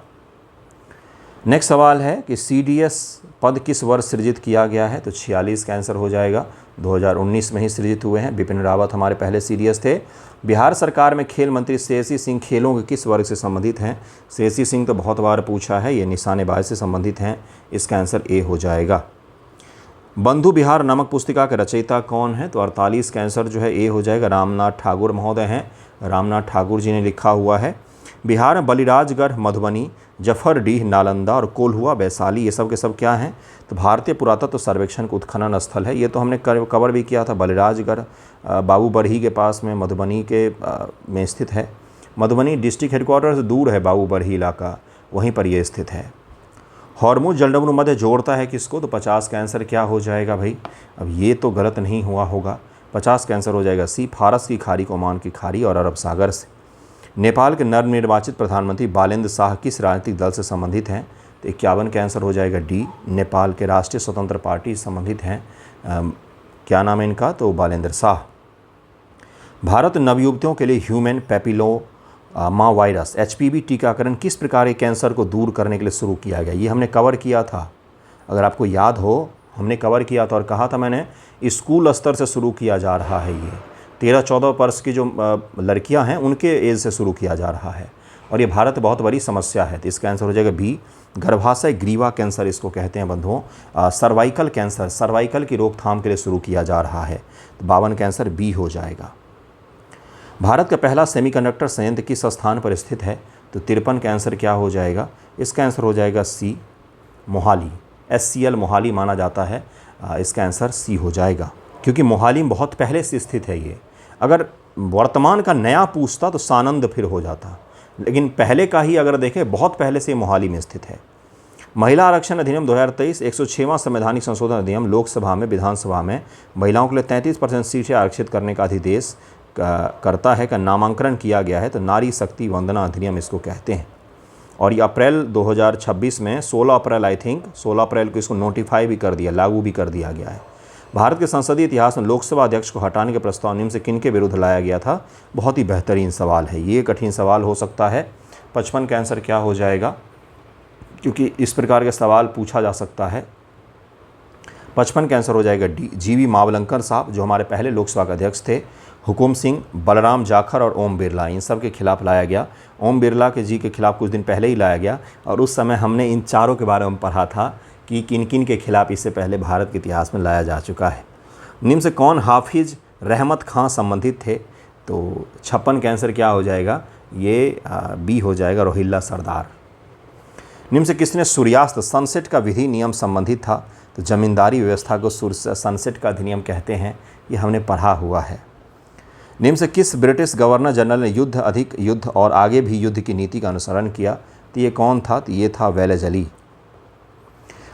S1: नेक्स्ट सवाल है कि CDS पद किस वर्ष सृजित किया गया है, तो 46 का आंसर हो जाएगा। 2019 में ही सृजित हुए हैं। बिपिन रावत हमारे पहले CDS थे। बिहार सरकार में खेल मंत्री श्रेयसी सिंह खेलों के किस वर्ग से संबंधित हैं? श्रेयसी सिंह तो बहुत बार पूछा है, ये निशानेबाज से संबंधित हैं, इसका आंसर ए हो जाएगा। बंधु बिहार नामक पुस्तिका के रचयिता कौन है? तो 48 का आंसर जो है ए हो जाएगा, रामनाथ ठाकुर महोदय हैं। रामनाथ ठाकुर जी ने लिखा हुआ है। बिहार में बलिराजगढ़, मधुबनी, जफरडीह, नालंदा और कोल्हुआ, वैशाली, ये सब के सब क्या हैं? तो भारतीय पुरातत्व सर्वेक्षण का उत्खनन स्थल है। ये तो हमने कवर भी किया था। बलिराजगढ़ बाबूबरही के पास में मधुबनी के में स्थित है। मधुबनी डिस्ट्रिक्ट हेडक्वार्टर से दूर है बाबूबरही इलाका, वहीं पर ये स्थित है। हॉर्मुज जलडमरू मध्य जोड़ता है किसको? तो 50 का आंसर क्या हो जाएगा भाई? अब ये तो गलत नहीं हुआ होगा। 50 का आंसर हो जाएगा सी, फारस की खाड़ी को ओमान की खाड़ी और अरब सागर से। नेपाल के नवनिर्वाचित प्रधानमंत्री बालेंद्र शाह किस राजनीतिक दल से संबंधित हैं? तो 51 का आंसर हो जाएगा डी, नेपाल के राष्ट्रीय स्वतंत्र पार्टी से संबंधित हैं। क्या नाम है इनका? तो बालेंद्र शाह। भारत नवयुवतियों के लिए ह्यूमन पैपिलोमा वायरस HPV टीकाकरण किस प्रकार के कैंसर को दूर करने के लिए शुरू किया गया? ये हमने कवर किया था, अगर आपको याद हो, हमने कवर किया था और कहा था मैंने स्कूल स्तर से शुरू किया जा रहा है। ये 13-14 वर्ष की जो लड़कियां हैं उनके एज से शुरू किया जा रहा है और ये भारत बहुत बड़ी समस्या है। तो इसका आंसर हो जाएगा बी, गर्भाशय ग्रीवा कैंसर इसको कहते हैं बंधुओं। सर्वाइकल कैंसर, सर्वाइकल की रोकथाम के लिए शुरू किया जा रहा है। तो 52 का आंसर बी हो जाएगा। भारत का पहला सेमीकंडक्टर संयंत्र किस स्थान पर स्थित है? तो 53 का आंसर क्या हो जाएगा? इसका आंसर हो जाएगा सी, मोहाली। SCL मोहाली माना जाता है, इसका आंसर सी हो जाएगा, क्योंकि मोहाली में बहुत पहले से स्थित है ये। अगर वर्तमान का नया पूछता तो सानंद फिर हो जाता, लेकिन पहले का ही अगर देखें बहुत पहले से मोहाली में स्थित है। महिला आरक्षण अधिनियम 2023 106वां संवैधानिक संशोधन अधिनियम लोकसभा में, विधानसभा में महिलाओं के लिए 33% सीटें आरक्षित करने का अधिदेश करता है, का नामांकन किया गया है। तो नारी शक्ति वंदना अधिनियम इसको कहते हैं। और ये अप्रैल 2026 में 16 अप्रैल आई थिंक 16 अप्रैल को इसको नोटिफाई भी कर दिया, लागू भी कर दिया गया है। भारत के संसदीय इतिहास में लोकसभा अध्यक्ष को हटाने के प्रस्ताव निम्न से किन के विरुद्ध लाया गया था? बहुत ही बेहतरीन सवाल है, ये कठिन सवाल हो सकता है। 55 का आंसर क्या हो जाएगा? क्योंकि इस प्रकार के सवाल पूछा जा सकता है। 55 का आंसर हो जाएगा डी, GV मावलंकर साहब, जो हमारे पहले लोकसभा के अध्यक्ष थे। हुकुम सिंह, बलराम जाखर और ओम बिरला, इन सब के खिलाफ लाया गया। ओम बिरला के जी के खिलाफ कुछ दिन पहले ही लाया गया और उस समय हमने इन चारों के बारे में पढ़ा था कि किन किन के खिलाफ इससे पहले भारत के इतिहास में लाया जा चुका है। निम्न से कौन हाफिज रहमत खां संबंधित थे? तो 56 का आंसर क्या हो जाएगा? ये बी हो जाएगा, रोहिल्ला सरदार। निम्न से किसने सूर्यास्त सनसेट का विधि नियम संबंधित था? तो जमींदारी व्यवस्था को सनसेट का अधिनियम कहते हैं, ये हमने पढ़ा हुआ है। निम्न से किस ब्रिटिश गवर्नर जनरल ने युद्ध, अधिक युद्ध और आगे भी युद्ध की नीति का अनुसरण किया? तो ये कौन था? तो ये था वेलेजली।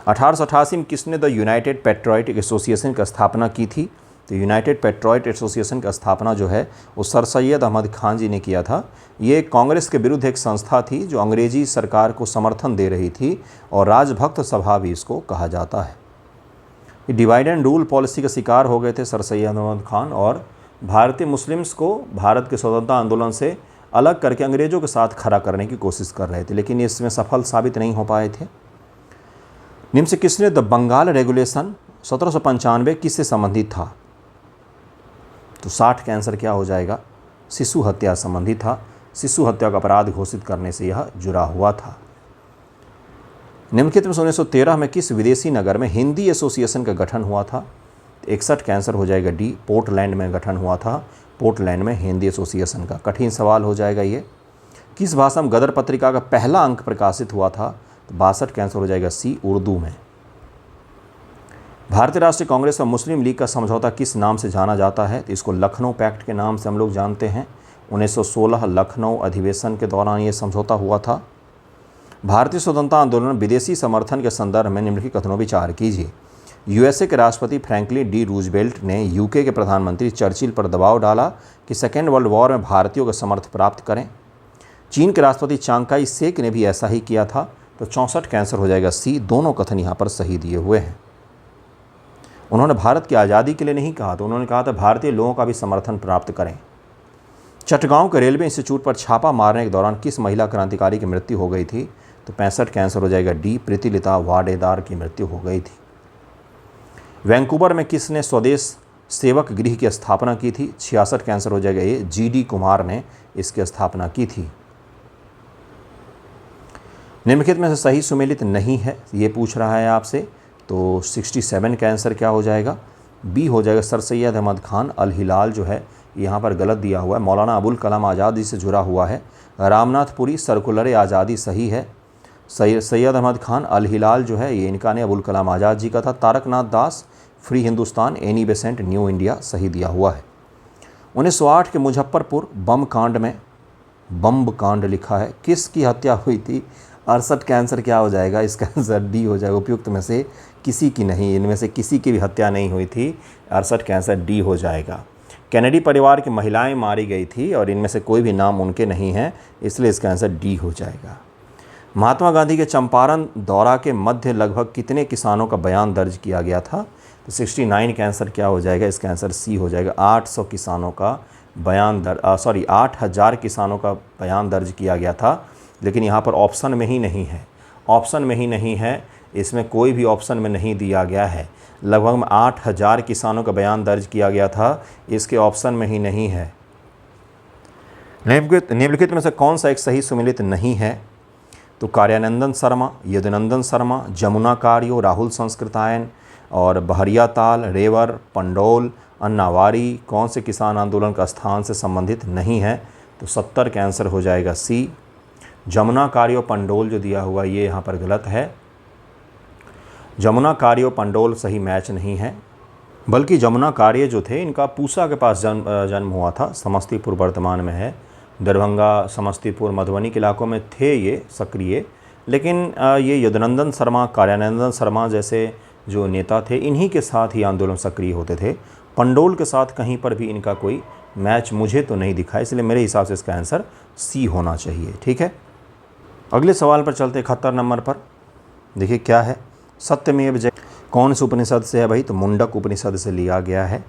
S1: 1888 में किसने द यूनाइटेड पेट्रोइट एसोसिएशन की स्थापना की थी? तो यूनाइटेड पेट्रोइट एसोसिएशन की स्थापना जो है वो सर सैयद अहमद खान जी ने किया था। ये कांग्रेस के विरुद्ध एक संस्था थी जो अंग्रेजी सरकार को समर्थन दे रही थी और राजभक्त सभा भी इसको कहा जाता है। डिवाइड एंड रूल पॉलिसी का शिकार हो गए थे सर सैयद अहमद खान और भारतीय मुस्लिम्स को भारत के स्वतंत्रता आंदोलन से अलग करके अंग्रेज़ों के साथ खड़ा करने की कोशिश कर रहे थे, लेकिन इसमें सफल साबित नहीं हो पाए थे। निम्न से किसने द बंगाल रेगुलेशन 1795 किससे संबंधित था? तो 60 का आंसर क्या हो जाएगा? शिशु हत्या संबंधित था। शिशु हत्या का अपराध घोषित करने से यह जुड़ा हुआ था। निम्नलिखित में 1913 में किस विदेशी नगर में हिंदी एसोसिएशन का गठन हुआ था? 61 का आंसर हो जाएगा डी, पोर्टलैंड में गठन हुआ था। पोर्टलैंड में हिंदी एसोसिएशन का। कठिन सवाल हो जाएगा ये। किस भाषा में गदर पत्रिका का पहला अंक प्रकाशित हुआ था? तो 62 का आंसर हो जाएगा सी, उर्दू में। भारतीय राष्ट्रीय कांग्रेस और मुस्लिम लीग का समझौता किस नाम से जाना जाता है? तो इसको लखनऊ पैक्ट के नाम से हम लोग जानते हैं। 1916 लखनऊ अधिवेशन के दौरान ये समझौता हुआ था। भारतीय स्वतंत्रता आंदोलन विदेशी समर्थन के संदर्भ में निम्नलिखित कथनों विचार कीजिए। USA के राष्ट्रपति फ्रैंकलिन डी रूजवेल्ट ने UK के प्रधानमंत्री चर्चिल पर दबाव डाला कि सेकेंड वर्ल्ड वॉर में भारतीयों का समर्थन प्राप्त करें। चीन के राष्ट्रपति चांग काई शेक ने भी ऐसा ही किया था। तो 64 का आंसर हो जाएगा सी, दोनों कथन यहाँ पर सही दिए हुए हैं। उन्होंने भारत की आज़ादी के लिए नहीं कहा, तो उन्होंने कहा था भारतीय लोगों का भी समर्थन प्राप्त करें। चटगांव के रेलवे इंस्टीट्यूट पर छापा मारने के दौरान किस महिला क्रांतिकारी की मृत्यु हो गई थी? तो 65 का आंसर हो जाएगा डी, प्रीतिलता वाडेदार की मृत्यु हो गई थी। वैंकूवर में किसने स्वदेश सेवक गृह की स्थापना की थी? 66 का आंसर हो जाएगा ये, GD कुमार ने इसकी स्थापना की थी। निम्नलिखित में से सही सुमेलित नहीं है, ये पूछ रहा है आपसे, तो 67 का आंसर क्या हो जाएगा? बी हो जाएगा, सर सैयद अहमद खान अल हिलाल जो है यहाँ पर गलत दिया हुआ है। मौलाना अबुल कलाम आज़ादी से जुड़ा हुआ है। रामनाथपुरी सर्कुलर आज़ादी सही है। सैयद अहमद खान अल हिलाल जो है ये इनका ने अबुल कलाम आज़ाद जी का था। Taraknath Das free Hindustan, Annie Besant New India सही दिया हुआ है। 1908 के मुजफ्फरपुर बम कांड में बम्ब कांड लिखा है, किसकी हत्या हुई थी? 68 का आंसर क्या हो जाएगा? इसका आंसर डी हो जाएगा, उपयुक्त में से किसी की नहीं, इनमें से किसी की भी हत्या नहीं हुई थी। 68 का आंसर डी हो जाएगा। कैनेडी परिवार की महिलाएं मारी गई थी और इनमें से कोई भी नाम उनके नहीं है, इसलिए इसका आंसर डी हो जाएगा। महात्मा गांधी के चंपारण दौरा के मध्य लगभग कितने किसानों का बयान दर्ज किया गया था? तो 69 का आंसर क्या हो जाएगा? इसका आंसर सी हो जाएगा। 800 किसानों का बयान 8000 किसानों का बयान दर्ज किया गया था, लेकिन यहाँ पर ऑप्शन में ही नहीं है, ऑप्शन में ही नहीं है, इसमें कोई भी ऑप्शन में नहीं दिया गया है। लगभग 8000 किसानों का बयान दर्ज किया गया था, इसके ऑप्शन में ही नहीं है। निम्नलिखित में से कौन सा एक सही सुमेलित नहीं है? तो कार्यानंदन शर्मा, यदुनंदन शर्मा, जमुना कार्यो, राहुल संस्कृतायन और बहरिया ताल, रेवर, पंडोल, अन्नावारी कौन से किसान आंदोलन का स्थान से संबंधित नहीं है? तो 70 का आंसर हो जाएगा सी। जमुना कार्यो पंडोल जो दिया हुआ ये यहाँ पर गलत है। जमुना कार्यो पंडोल सही मैच नहीं है, बल्कि जमुना कार्य जो थे इनका पूसा के पास जन्म हुआ था। समस्तीपुर वर्तमान में है, दरभंगा, समस्तीपुर, मधुबनी के इलाकों में थे ये सक्रिय, लेकिन ये यदुनंदन शर्मा, कार्यानंदन शर्मा जैसे जो नेता थे इन्हीं के साथ ही आंदोलन सक्रिय होते थे। पंडोल के साथ कहीं पर भी इनका कोई मैच मुझे तो नहीं दिखा, इसलिए मेरे हिसाब से इसका आंसर सी होना चाहिए। ठीक है, अगले सवाल पर चलते 71 नंबर पर। देखिए क्या है, सत्यमेव जयते कौन से उपनिषद से है भाई? तो मुंडक उपनिषद से लिया गया है।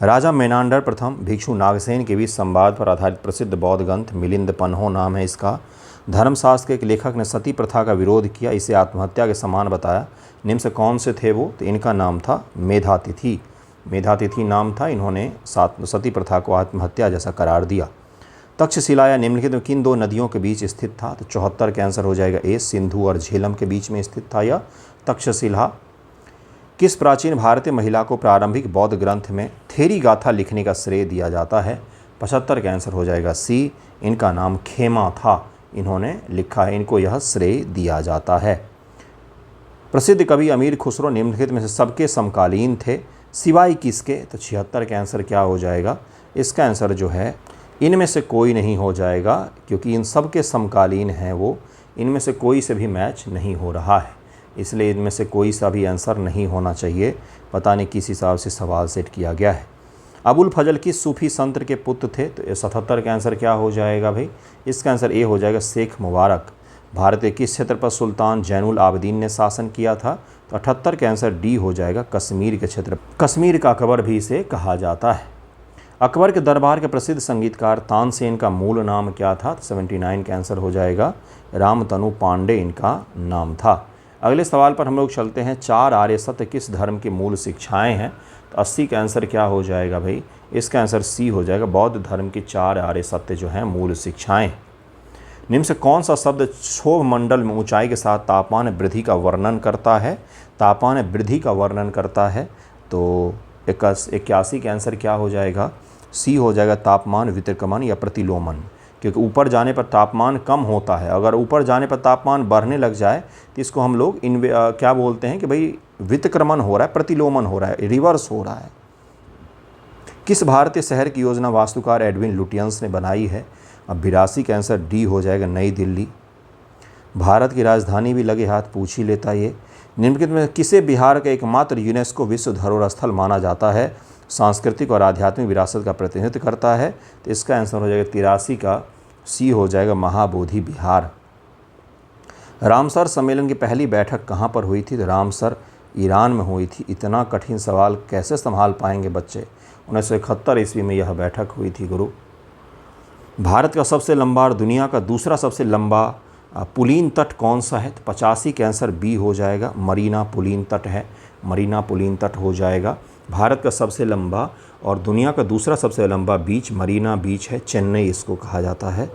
S1: राजा मेनांडर प्रथम भिक्षु नागसेन के बीच संवाद पर आधारित प्रसिद्ध बौद्ध ग्रंथ मिलिंद पन्हो नाम है इसका। धर्मशास्त्र के एक लेखक ने सती प्रथा का विरोध किया, इसे आत्महत्या के समान बताया। निम्न से कौन से थे वो? तो इनका नाम था मेधातिथि। मेधातिथि नाम था, इन्होंने सती प्रथा को आत्महत्या जैसा करार दिया। तक्षशिला या निम्नलिखित में किन दो नदियों के बीच स्थित था? तो 74 का आंसर हो जाएगा ए, सिंधु और झेलम के बीच में स्थित था यह तक्षशिला। किस प्राचीन भारतीय महिला को प्रारंभिक बौद्ध ग्रंथ में थेरी गाथा लिखने का श्रेय दिया जाता है? 75 का आंसर हो जाएगा सी, इनका नाम खेमा था, इन्होंने लिखा है, इनको यह श्रेय दिया जाता है। प्रसिद्ध कवि अमीर खुसरो निम्नलिखित में से सबके समकालीन थे सिवाय किसके? तो 76 का आंसर क्या हो जाएगा? इसका आंसर जो है इनमें से कोई नहीं हो जाएगा, क्योंकि इन सब के समकालीन हैं वो, इनमें से कोई से भी मैच नहीं हो रहा है, इसलिए इनमें से कोई सा भी आंसर नहीं होना चाहिए। पता नहीं किस हिसाब से सवाल सेट किया गया है। अबुल फजल किस सूफी संत के पुत्र थे? तो 77 का आंसर क्या हो जाएगा भाई? इसका आंसर ए हो जाएगा, शेख मुबारक। भारत के किस क्षेत्र पर सुल्तान जैनुल आबदीन ने शासन किया था? तो 78 का आंसर डी हो जाएगा, कश्मीर के क्षेत्र। कश्मीर का अकबर भी इसे कहा जाता है। अकबर के दरबार के प्रसिद्ध संगीतकार तानसेन का मूल नाम क्या था? 79 का आंसर हो जाएगा, रामतनु पांडे इनका नाम था। अगले सवाल पर हम लोग चलते हैं। 4 आर्य सत्य किस धर्म की मूल शिक्षाएं हैं? तो 80 का आंसर क्या हो जाएगा भाई? इसका आंसर सी हो जाएगा, बौद्ध धर्म की 4 आर्य सत्य जो हैं मूल शिक्षाएं। निम्न से कौन सा शब्द क्षोभ मंडल में ऊंचाई के साथ तापमान वृद्धि का वर्णन करता है? तापमान वृद्धि का वर्णन करता है, तो 81 का आंसर क्या हो जाएगा? सी हो जाएगा, तापमान वितिक्रमण या प्रतिलोमन, क्योंकि ऊपर जाने पर तापमान कम होता है, अगर ऊपर जाने पर तापमान बढ़ने लग जाए तो इसको हम लोग क्या बोलते हैं कि भाई वितिक्रमण हो रहा है, प्रतिलोमन हो रहा है, रिवर्स हो रहा है। किस भारतीय शहर की योजना वास्तुकार एडविन लुटियंस ने बनाई है? अब 82 का आंसर डी हो जाएगा, नई दिल्ली। भारत की राजधानी भी लगे हाथ पूछ ही लेता ये। निम्नलिखित में किसे बिहार का एकमात्र यूनेस्को विश्व धरोहर स्थल माना जाता है? सांस्कृतिक और आध्यात्मिक विरासत का प्रतिनिधित्व करता है, तो इसका आंसर हो जाएगा 83 का सी हो जाएगा, महाबोधि बिहार। रामसर सम्मेलन की पहली बैठक कहाँ पर हुई थी? तो रामसर ईरान में हुई थी। इतना कठिन सवाल कैसे संभाल पाएंगे बच्चे। 1971 ईस्वी में यह बैठक हुई थी गुरु। भारत का सबसे लंबा और दुनिया का दूसरा सबसे लंबा पुलीन तट कौन सा है? तो 85 का आंसर बी हो जाएगा, मरीना पुलीन तट है, मरीना पुलीन तट हो जाएगा। भारत का सबसे लंबा और दुनिया का दूसरा सबसे लंबा बीच मरीना बीच है, चेन्नई इसको कहा जाता है।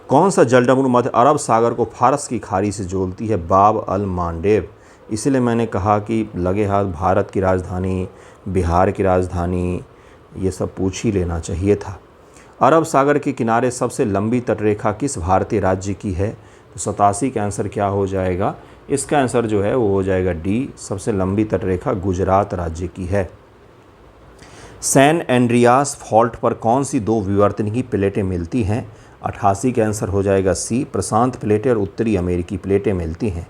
S1: कौन सा जलडमरू मध्य अरब सागर को फारस की खाड़ी से जोड़ती है? बाब अल मांडेब। इसलिए मैंने कहा कि लगे हाथ भारत की राजधानी, बिहार की राजधानी, ये सब पूछ ही लेना चाहिए था। अरब सागर के किनारे सबसे लंबी तटरेखा किस भारतीय राज्य की है? तो 87 का आंसर क्या हो जाएगा? इसका आंसर जो है वो हो जाएगा डी, सबसे लंबी तटरेखा गुजरात राज्य की है। सैन एंड्रियास फॉल्ट पर कौन सी दो विवर्तनिकी प्लेटें मिलती हैं? 88 का आंसर हो जाएगा सी, प्रशांत प्लेटें और उत्तरी अमेरिकी प्लेटें मिलती हैं।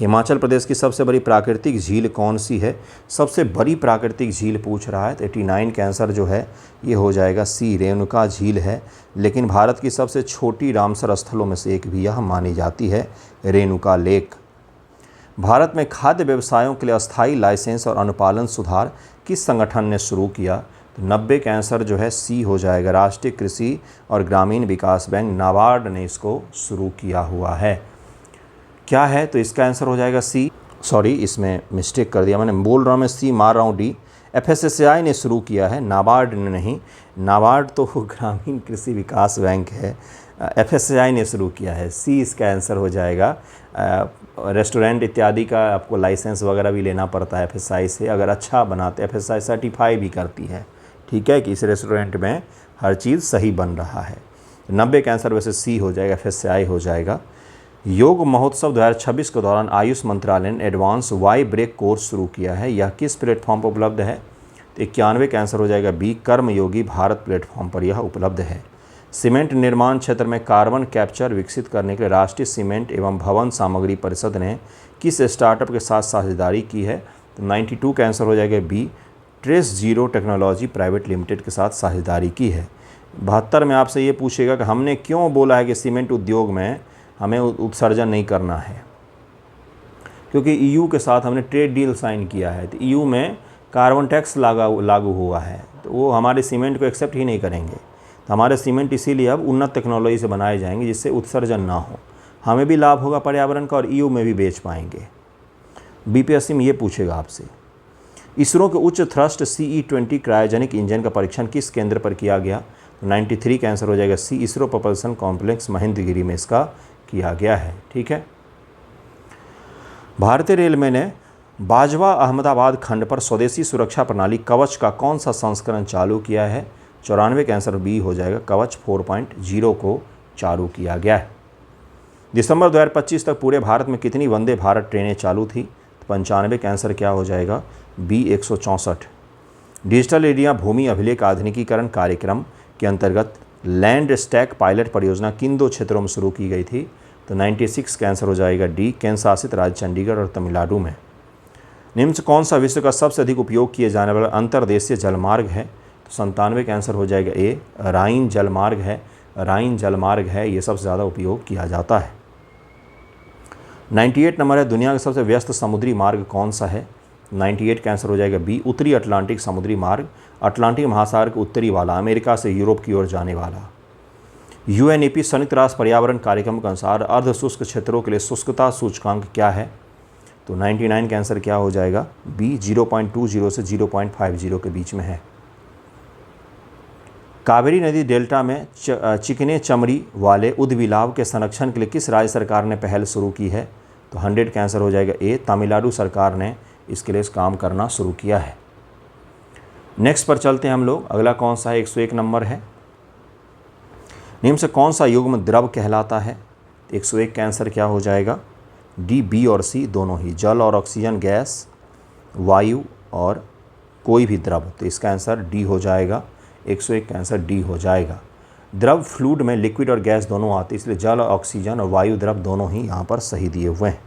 S1: हिमाचल प्रदेश की सबसे बड़ी प्राकृतिक झील कौन सी है? सबसे बड़ी प्राकृतिक झील पूछ रहा है तो 89 का आंसर जो है ये हो जाएगा सी, रेणुका झील है। लेकिन भारत की सबसे छोटी रामसर स्थलों में से एक भी यह मानी जाती है, रेणुका लेक। भारत में खाद्य व्यवसायों के लिए अस्थायी लाइसेंस और अनुपालन सुधार किस संगठन ने शुरू किया? तो 90 का आंसर जो है सी हो जाएगा, राष्ट्रीय कृषि और ग्रामीण विकास बैंक नाबार्ड ने इसको शुरू किया हुआ है। क्या है? तो इसका आंसर हो जाएगा सी। सॉरी, इसमें मिस्टेक कर दिया मैंने, बोल रहा हूँ मैं सी, मार रहा हूँ डी। FSSAI ने शुरू किया है, नाबार्ड ने नहीं। नाबार्ड तो ग्रामीण कृषि विकास बैंक है, FSSAI ने शुरू किया है। सी इसका आंसर हो जाएगा। रेस्टोरेंट इत्यादि का आपको लाइसेंस वगैरह भी लेना पड़ता है FSSAI से, अगर अच्छा बनाते। FSSAI सर्टिफाई भी करती है, ठीक है, कि इस रेस्टोरेंट में हर चीज़ सही बन रहा है। 90 का आंसर वैसे सी हो जाएगा, FSSAI हो जाएगा। योग महोत्सव 2026 के दौरान आयुष मंत्रालय ने एडवांस वाई ब्रेक कोर्स शुरू किया है, यह किस प्लेटफॉर्म पर उपलब्ध है? तो 91 का आंसर हो जाएगा बी, कर्मयोगी भारत प्लेटफॉर्म पर यह उपलब्ध है। सीमेंट निर्माण क्षेत्र में कार्बन कैप्चर विकसित करने के लिए राष्ट्रीय सीमेंट एवं भवन सामग्री परिषद ने किस स्टार्टअप के साथ साझेदारी की है? तो 92 का आंसर हो जाएगा B, trace zero technology private limited के साथ साझेदारी की है। 72 में आपसे ये पूछेगा कि हमने क्यों बोला है कि सीमेंट उद्योग में हमें उत्सर्जन नहीं करना है? क्योंकि EU के साथ हमने ट्रेड डील साइन किया है, तो EU में कार्बन टैक्स लागू हुआ है, तो वो हमारे सीमेंट को एक्सेप्ट ही नहीं करेंगे। तो हमारे सीमेंट इसीलिए अब उन्नत टेक्नोलॉजी से बनाए जाएंगे जिससे उत्सर्जन ना हो, हमें भी लाभ होगा पर्यावरण का, और EU में भी बेच पाएंगे। BPSC में ये पूछेगा आपसे, इसरो के उच्च थ्रस्ट CE-20 क्रायोजेनिक इंजन का परीक्षण किस केंद्र पर किया गया? 93 का आंसर हो जाएगा सी, इसरो propulsion कॉम्प्लेक्स महेंद्रगिरी में इसका किया गया है, ठीक है। भारतीय रेलवे ने बाजवा अहमदाबाद खंड पर स्वदेशी सुरक्षा प्रणाली कवच का कौन सा संस्करण चालू किया है? 94 का आंसर बी हो जाएगा, कवच 4.0 को चालू किया गया है। दिसंबर 2025 तक पूरे भारत में कितनी वंदे भारत ट्रेनें चालू थी? 95 का आंसर क्या हो जाएगा? बी, 164। डिजिटल इंडिया भूमि अभिलेख आधुनिकीकरण कार्यक्रम के अंतर्गत लैंड स्टैक पायलट परियोजना किन दो क्षेत्रों में शुरू की गई थी? तो 96 का आंसर हो जाएगा डी, केंद्र शासित राज्य चंडीगढ़ और तमिलनाडु में। निम्न से कौन सा विश्व का सबसे अधिक उपयोग किए जाने वाला अंतर्देशीय जलमार्ग है? तो 97 का आंसर हो जाएगा ए, राइन जलमार्ग है। राइन जलमार्ग है, ये सबसे ज़्यादा उपयोग किया जाता है। 98 नंबर है, दुनिया का सबसे व्यस्त समुद्री मार्ग कौन सा है? 98 का आंसर हो जाएगा बी, उत्तरी अटलांटिक समुद्री मार्ग। अटलांटिक महासागर के उत्तरी वाला, अमेरिका से यूरोप की ओर जाने वाला। UNEP संयुक्त राष्ट्र पर्यावरण कार्यक्रम के अनुसार अर्ध शुष्क क्षेत्रों के लिए शुष्कता सूचकांक क्या है? तो 99 का आंसर क्या हो जाएगा? बी, 0.20 से 0.50 के बीच में है। कावेरी नदी डेल्टा में चिकने चमड़ी वाले उद्भिलाव के संरक्षण के लिए किस राज्य सरकार ने पहल शुरू की है? तो 100 का आंसर हो जाएगा ए, तमिलनाडु सरकार ने इसके लिए काम करना शुरू किया है। नेक्स्ट पर चलते हैं हम लोग। अगला कौन सा है? 101 नंबर है, निम्न से कौन सा युग्म द्रव कहलाता है? 101 का आंसर क्या हो जाएगा? डी, बी और सी दोनों ही, जल और ऑक्सीजन गैस, वायु और कोई भी द्रव। तो इसका आंसर डी हो जाएगा, 101 का आंसर डी हो जाएगा। द्रव फ्लूइड में लिक्विड और गैस दोनों आते, इसलिए जल, ऑक्सीजन और वायु द्रव दोनों ही यहाँ पर सही दिए हुए हैं।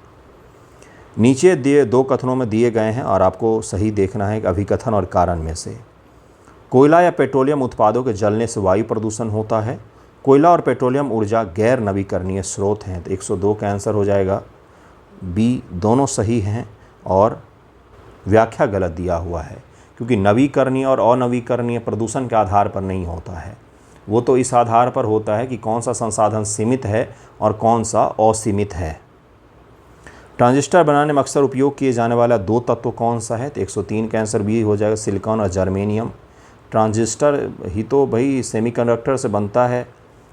S1: नीचे दिए दो कथनों में दिए गए हैं और आपको सही देखना है कि अभिकथन और कारण में से। कोयला या पेट्रोलियम उत्पादों के जलने से वायु प्रदूषण होता है। कोयला और पेट्रोलियम ऊर्जा गैर नवीकरणीय स्रोत हैं, तो 102 का आंसर हो जाएगा बी, दोनों सही हैं। और व्याख्या गलत दिया हुआ है, क्योंकि नवीकरणीय और अनवीकरणीय प्रदूषण के आधार पर नहीं होता है, वो तो इस आधार पर होता है कि कौन सा संसाधन सीमित है और कौन सा असीमित है। ट्रांजिस्टर बनाने में अक्सर उपयोग किए जाने वाला 2 तत्व कौन सा है? तो 103 का आंसर बी हो जाएगा, सिलिकॉन और जर्मेनियम। ट्रांजिस्टर ही तो भाई सेमीकंडक्टर से बनता है,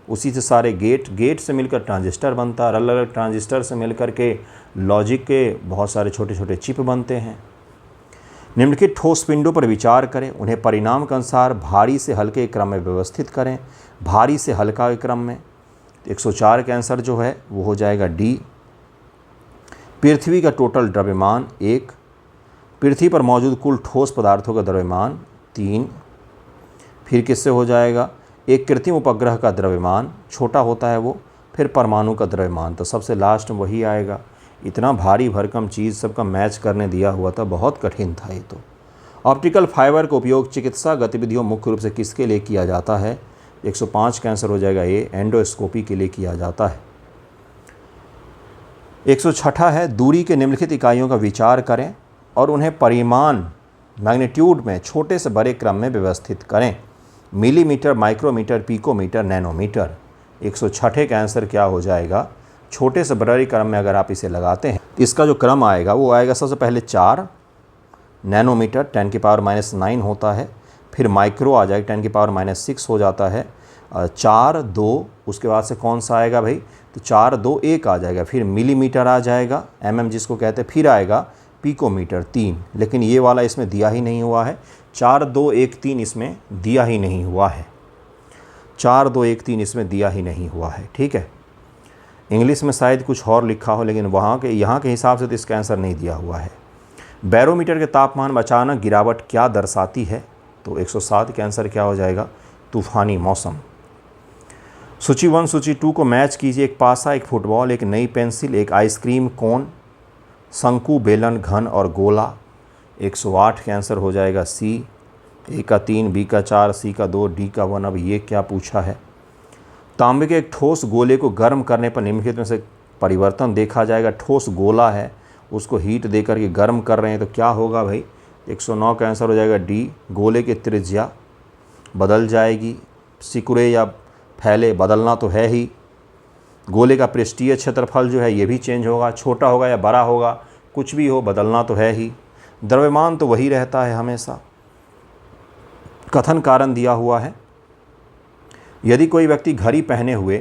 S1: उसी से सारे गेट से मिलकर ट्रांजिस्टर बनता है, अलग अलग ट्रांजिस्टर से मिलकर के लॉजिक के बहुत सारे छोटे छोटे चिप बनते हैं। निम्नलिखित ठोस पिंडों पर विचार करें, उन्हें परिणाम के अनुसार भारी से हल्के क्रम में व्यवस्थित करें। भारी से हल्का के क्रम में 104 का आंसर जो है वो हो जाएगा डी। पृथ्वी का टोटल द्रव्यमान 1, पृथ्वी पर मौजूद कुल ठोस पदार्थों का द्रव्यमान 3। फिर किससे हो जाएगा? एक कृत्रिम उपग्रह का द्रव्यमान छोटा होता है वो, फिर परमाणु का द्रव्यमान, तो सबसे लास्ट में वही आएगा। इतना भारी भरकम चीज़ सबका मैच करने दिया हुआ था, बहुत कठिन था ये तो। ऑप्टिकल फाइबर का उपयोग चिकित्सा गतिविधियों मुख्य रूप से किसके लिए किया जाता है? 105 का आंसर हो जाएगा ए, एंडोस्कोपी के लिए किया जाता है। 106 है, दूरी के निम्नलिखित इकाइयों का विचार करें और उन्हें परिमाण मैग्नीट्यूड में छोटे से बड़े क्रम में व्यवस्थित करें। Millimetre, micrometer, picometre, nanometre. 106 का आंसर क्या हो जाएगा? छोटे से बड़े क्रम में अगर आप इसे लगाते हैं तो इसका जो क्रम आएगा वो आएगा सबसे पहले 4 नैनोमीटर 10⁻⁹ होता है, फिर माइक्रो आ जाएगा 10⁻⁶ हो जाता है, 4 2 उसके बाद से कौन सा आएगा भाई? तो 4 2 1 आ जाएगा, फिर मिलीमीटर आ जाएगा, जिसको कहते हैं, फिर आएगा पिकोमीटर 3, लेकिन ये वाला इसमें दिया ही नहीं हुआ है। 4 2 1 3 इसमें दिया ही नहीं हुआ है, 4 2 1 3 इसमें दिया ही नहीं हुआ है। ठीक है, इंग्लिश में शायद कुछ और लिखा हो, लेकिन यहाँ के हिसाब से तो इसका आंसर नहीं दिया हुआ है। बैरोमीटर के तापमान में अचानक गिरावट क्या दर्शाती है? तो 107 का आंसर क्या हो जाएगा? तूफानी मौसम। सूची 1 सूची 2 को मैच कीजिए। एक पासा, एक फुटबॉल, एक नई पेंसिल, एक आइसक्रीम कोन, शंकु, बेलन, घन और गोला। 108 का आंसर हो जाएगा सी। ए का 3, बी का 4, सी का 2, डी का 1। अब ये क्या पूछा है? तांबे के एक ठोस गोले को गर्म करने पर निम्नलिखित में से परिवर्तन देखा जाएगा। ठोस गोला है, उसको हीट देकर के गर्म कर रहे हैं, तो क्या होगा भाई? 109 का आंसर हो जाएगा डी। गोले की त्रिज्या बदल जाएगी, सिकुड़े या फैले, बदलना तो है ही। गोले का पृष्ठीय क्षेत्रफल जो है ये भी चेंज होगा, छोटा होगा या बड़ा होगा, कुछ भी हो, बदलना तो है ही। द्रव्यमान तो वही रहता है हमेशा। कथन कारण दिया हुआ है, यदि कोई व्यक्ति घड़ी पहने हुए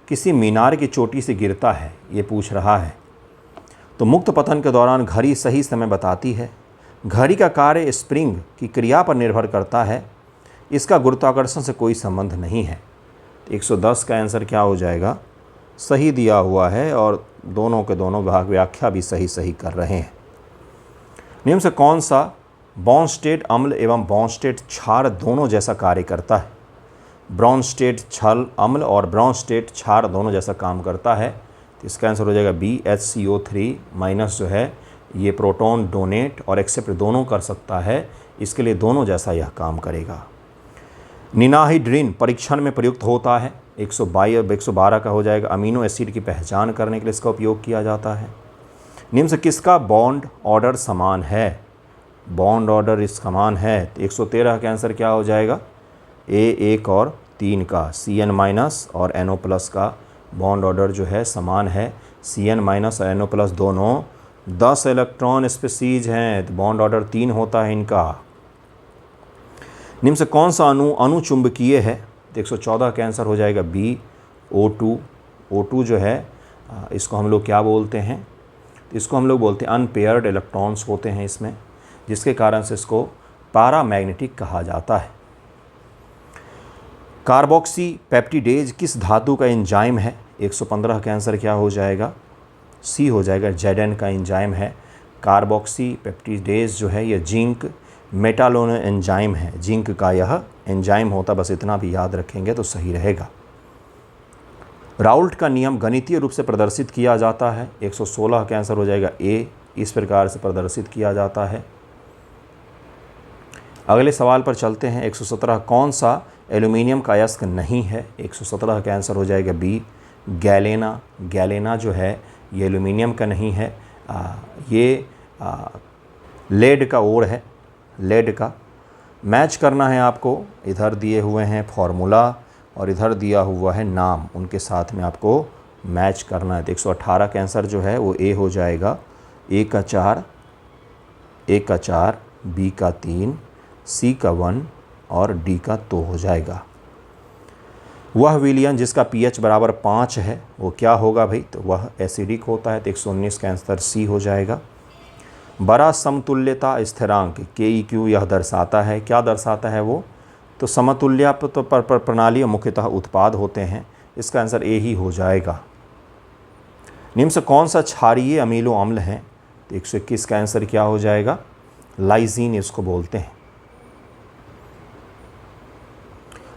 S1: किसी मीनार की चोटी से गिरता है, ये पूछ रहा है, तो मुक्त पतन के दौरान घड़ी सही समय बताती है। घड़ी का कार्य स्प्रिंग की क्रिया पर निर्भर करता है, इसका गुरुत्वाकर्षण से कोई संबंध नहीं है। 110 का आंसर क्या हो जाएगा? सही दिया हुआ है, और दोनों के दोनों भाग व्याख्या भी सही कर रहे हैं। निम्न से कौन सा ब्रॉन्स्टेड अम्ल एवं ब्रॉन्स्टेड क्षार दोनों जैसा कार्य करता है? ब्रॉन्स्टेड छल अम्ल और ब्रॉन्स्टेड क्षार दोनों जैसा काम करता है, तो इसका आंसर हो जाएगा बी। HCO3 माइनस जो है ये प्रोटॉन डोनेट और एक्सेप्ट दोनों कर सकता है, इसके लिए दोनों जैसा यह काम करेगा। निनाहिड्रिन परीक्षण में प्रयुक्त होता है। 112 का हो जाएगा। अमीनो एसिड की पहचान करने के लिए इसका उपयोग किया जाता है। निम्न से किसका बॉन्ड ऑर्डर समान है? बॉन्ड ऑर्डर इस समान है, तो 113 का आंसर क्या हो जाएगा? ए 1 और 3 का, CN- और NO+ का बॉन्ड ऑर्डर जो है समान है। CN- और NO+ दोनों 10 इलेक्ट्रॉन स्पीसीज हैं, तो बॉन्ड ऑर्डर 3 होता है इनका। निम्न से कौन सा अनुचुंबकीय है? तो 114 का आंसर हो जाएगा बी। O2। O2 जो है इसको हम लोग क्या बोलते हैं? इसको हम लोग बोलते हैं अनपेयर्ड इलेक्ट्रॉन्स होते हैं इसमें, जिसके कारण से इसको पैरामैग्नेटिक कहा जाता है। कार्बोक्सी पेप्टिडेज किस धातु का एंजाइम है? 115 का आंसर क्या हो जाएगा? सी हो जाएगा, Zn का एंजाइम है। कार्बोक्सी पेप्टिडेज जो है यह जिंक मेटालोन एंजाइम है, जिंक का यह एंजाइम होता, बस इतना भी याद रखेंगे तो सही रहेगा। राउल्ट का नियम गणितीय रूप से प्रदर्शित किया जाता है। 116 का आंसर हो जाएगा ए। इस प्रकार से प्रदर्शित किया जाता है। अगले सवाल पर चलते हैं। 117 कौन सा एल्यूमिनियम का अयस्क नहीं है? 117 का आंसर हो जाएगा बी। गैलेना। गैलेना जो है ये एल्यूमिनियम का नहीं है, ये लेड का ओर है, लेड का। मैच करना है आपको, इधर दिए हुए हैं फॉर्मूला और इधर दिया हुआ है नाम, उनके साथ में आपको मैच करना है। तो 118 का आंसर जो है वो ए हो जाएगा। ए का 4, बी का 3, सी का 1 और डी का 2 हो जाएगा। वह विलयन जिसका pH बराबर 5 है वो क्या होगा भाई? तो वह एसिडिक होता है। तो 119 का आंसर सी हो जाएगा। बड़ा समतुल्यता स्थिरांक KEQ यह दर्शाता है, क्या दर्शाता है वो? तो समतुल्य प्रणाली मुख्यतः उत्पाद होते हैं। इसका आंसर ए ही हो जाएगा। निम्न से कौन सा क्षारीय अमीनो अम्ल है? तो 121 का आंसर क्या हो जाएगा? लाइजीन इसको बोलते हैं।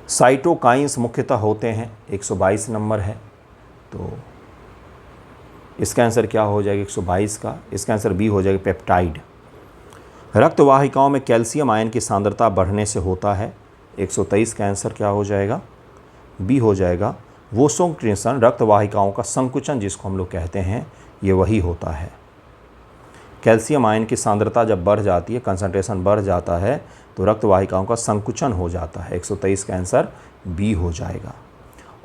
S1: साइटोकाइंस मुख्यतः होते हैं, 122 नंबर है। तो इसका आंसर क्या हो जाएगा 122 का? इसका आंसर बी हो जाएगा, पेप्टाइड। रक्त वाहिकाओं में कैल्शियम आयन की सांद्रता बढ़ने से होता है। 123 का आंसर क्या हो जाएगा? बी हो जाएगा। वोसोकन्ट्रिशन रक्त वाहिकाओं का संकुचन जिसको हम लोग कहते हैं, ये वही होता है। कैल्शियम आयन की सांद्रता जब बढ़ जाती है, कंसंट्रेशन बढ़ जाता है, तो रक्त वाहिकाओं का संकुचन हो जाता है। 123 का आंसर बी हो जाएगा।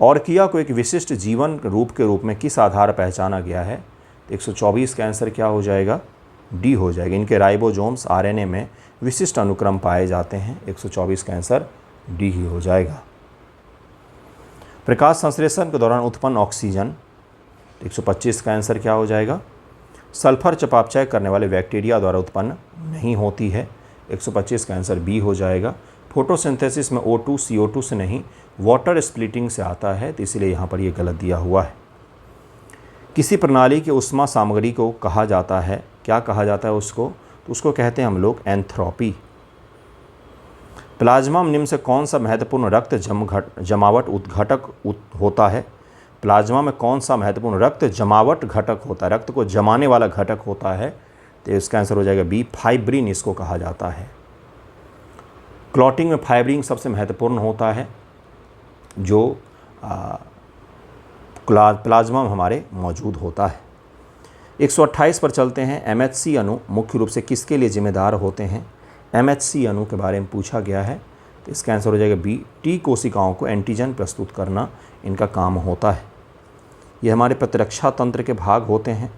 S1: ऑर्किया को एक विशिष्ट जीवन रूप के रूप में किस आधार पहचाना गया है? 124 का आंसर क्या हो जाएगा? डी हो जाएगा। इनके राइबोसोम्स RNA में विशिष्ट अनुक्रम पाए जाते हैं। 124 का आंसर डी ही हो जाएगा। प्रकाश संश्लेषण के दौरान उत्पन्न ऑक्सीजन, 125 का आंसर क्या हो जाएगा? सल्फर चयापचय करने वाले बैक्टीरिया द्वारा उत्पन्न नहीं होती है। 125 का आंसर बी हो जाएगा। फोटोसिंथेसिस में O2 CO2 से नहीं, वाटर स्प्लिटिंग से आता है, तो इसलिए यहाँ पर ये गलत दिया हुआ है। किसी प्रणाली की ऊष्मा सामग्री को कहा जाता है, क्या कहा जाता है उसको? तो उसको कहते हैं हम लोग एंथ्रोपी। प्लाज्मा में निम्न से कौन सा महत्वपूर्ण रक्त जमावट घटक होता है? प्लाज्मा में कौन सा महत्वपूर्ण रक्त जमावट घटक होता है, रक्त को जमाने वाला घटक होता है? तो इसका आंसर हो जाएगा बी, फाइब्रिन इसको कहा जाता है। क्लॉटिंग में फाइब्रिन सबसे महत्वपूर्ण होता है, जो प्लाज्मा में हमारे मौजूद होता है। 128 पर चलते हैं। MHC अणु मुख्य रूप से किसके लिए जिम्मेदार होते हैं? MHC अणु के बारे में पूछा गया है, तो इसका आंसर हो जाएगा बी, टी कोशिकाओं को एंटीजन प्रस्तुत करना इनका काम होता है। ये हमारे प्रतिरक्षा तंत्र के भाग होते हैं।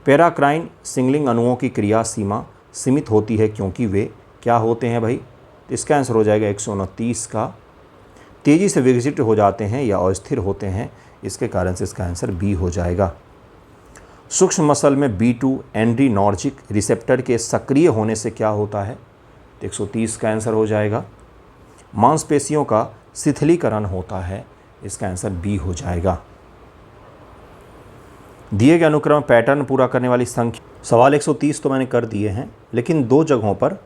S1: पैराक्राइन सिंगलिंग अणुओं की क्रिया सीमा सीमित होती है क्योंकि वे क्या होते हैं भाई? तो इसका आंसर हो जाएगा 129 का। तेज़ी से विकसित हो जाते हैं या अस्थिर होते हैं, इसके कारण से इसका आंसर बी हो जाएगा। सूक्ष्म मसल में B2 एंड्रीनर्जिक रिसेप्टर के सक्रिय होने से क्या होता है? तो 130 का आंसर हो जाएगा। मांसपेशियों का शिथिलीकरण होता है, इसका आंसर बी हो जाएगा। दिए गए अनुक्रम पैटर्न पूरा करने वाली संख्या, सवाल 130 तो मैंने कर दिए हैं, लेकिन 2 जगहों पर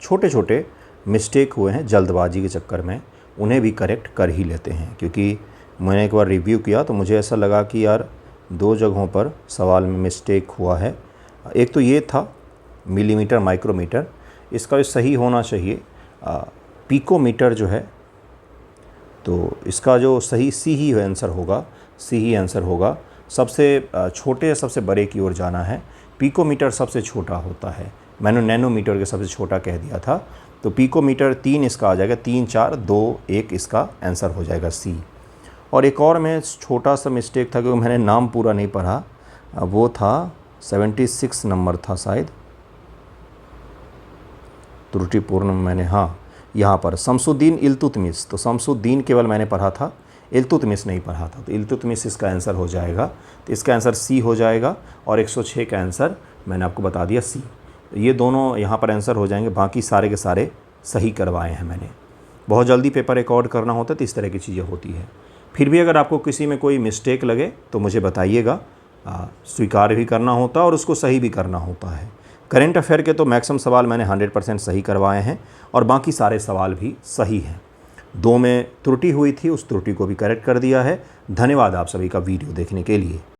S1: छोटे छोटे मिस्टेक हुए हैं जल्दबाजी के चक्कर में, उन्हें भी करेक्ट कर ही लेते हैं। क्योंकि मैंने एक बार रिव्यू किया तो मुझे ऐसा लगा कि यार 2 जगहों पर सवाल में मिस्टेक हुआ है। एक तो ये था मिलीमीटर माइक्रोमीटर, इसका भी सही होना चाहिए। पिकोमीटर जो है, तो इसका जो सही सी ही आंसर होगा, सी ही आंसर होगा। सबसे छोटे सबसे बड़े की ओर जाना है। पिकोमीटर सबसे छोटा होता है, मैंने नैनोमीटर के सबसे छोटा कह दिया था। तो पिकोमीटर 3 इसका आ जाएगा, 3 4 2 1 इसका आंसर हो जाएगा सी। और एक और में छोटा सा मिस्टेक था क्योंकि मैंने नाम पूरा नहीं पढ़ा, वो था 76 नंबर था शायद, त्रुटिपूर्ण मैंने, हाँ यहाँ पर शमसुद्दीन इल्तुतमिश, तो शमसुद्दीन केवल मैंने पढ़ा था, इल्तुतमिश नहीं पढ़ा था। तो इल्तुतमिश इसका आंसर हो जाएगा, तो इसका आंसर सी हो जाएगा। और 106 का आंसर मैंने आपको बता दिया सी। तो ये दोनों यहाँ पर आंसर हो जाएंगे, बाकी सारे के सारे सही करवाए हैं मैंने। बहुत जल्दी पेपर रिकॉर्ड करना होता है तो इस तरह की चीज़ें होती है। फिर भी अगर आपको किसी में कोई मिस्टेक लगे तो मुझे बताइएगा, स्वीकार भी करना होता है और उसको सही भी करना होता है। करेंट अफेयर के तो मैक्सिमम सवाल मैंने 100% सही करवाए हैं और बाकी सारे सवाल भी सही हैं। 2 में त्रुटि हुई थी, उस त्रुटि को भी करेक्ट कर दिया है। धन्यवाद आप सभी का वीडियो देखने के लिए।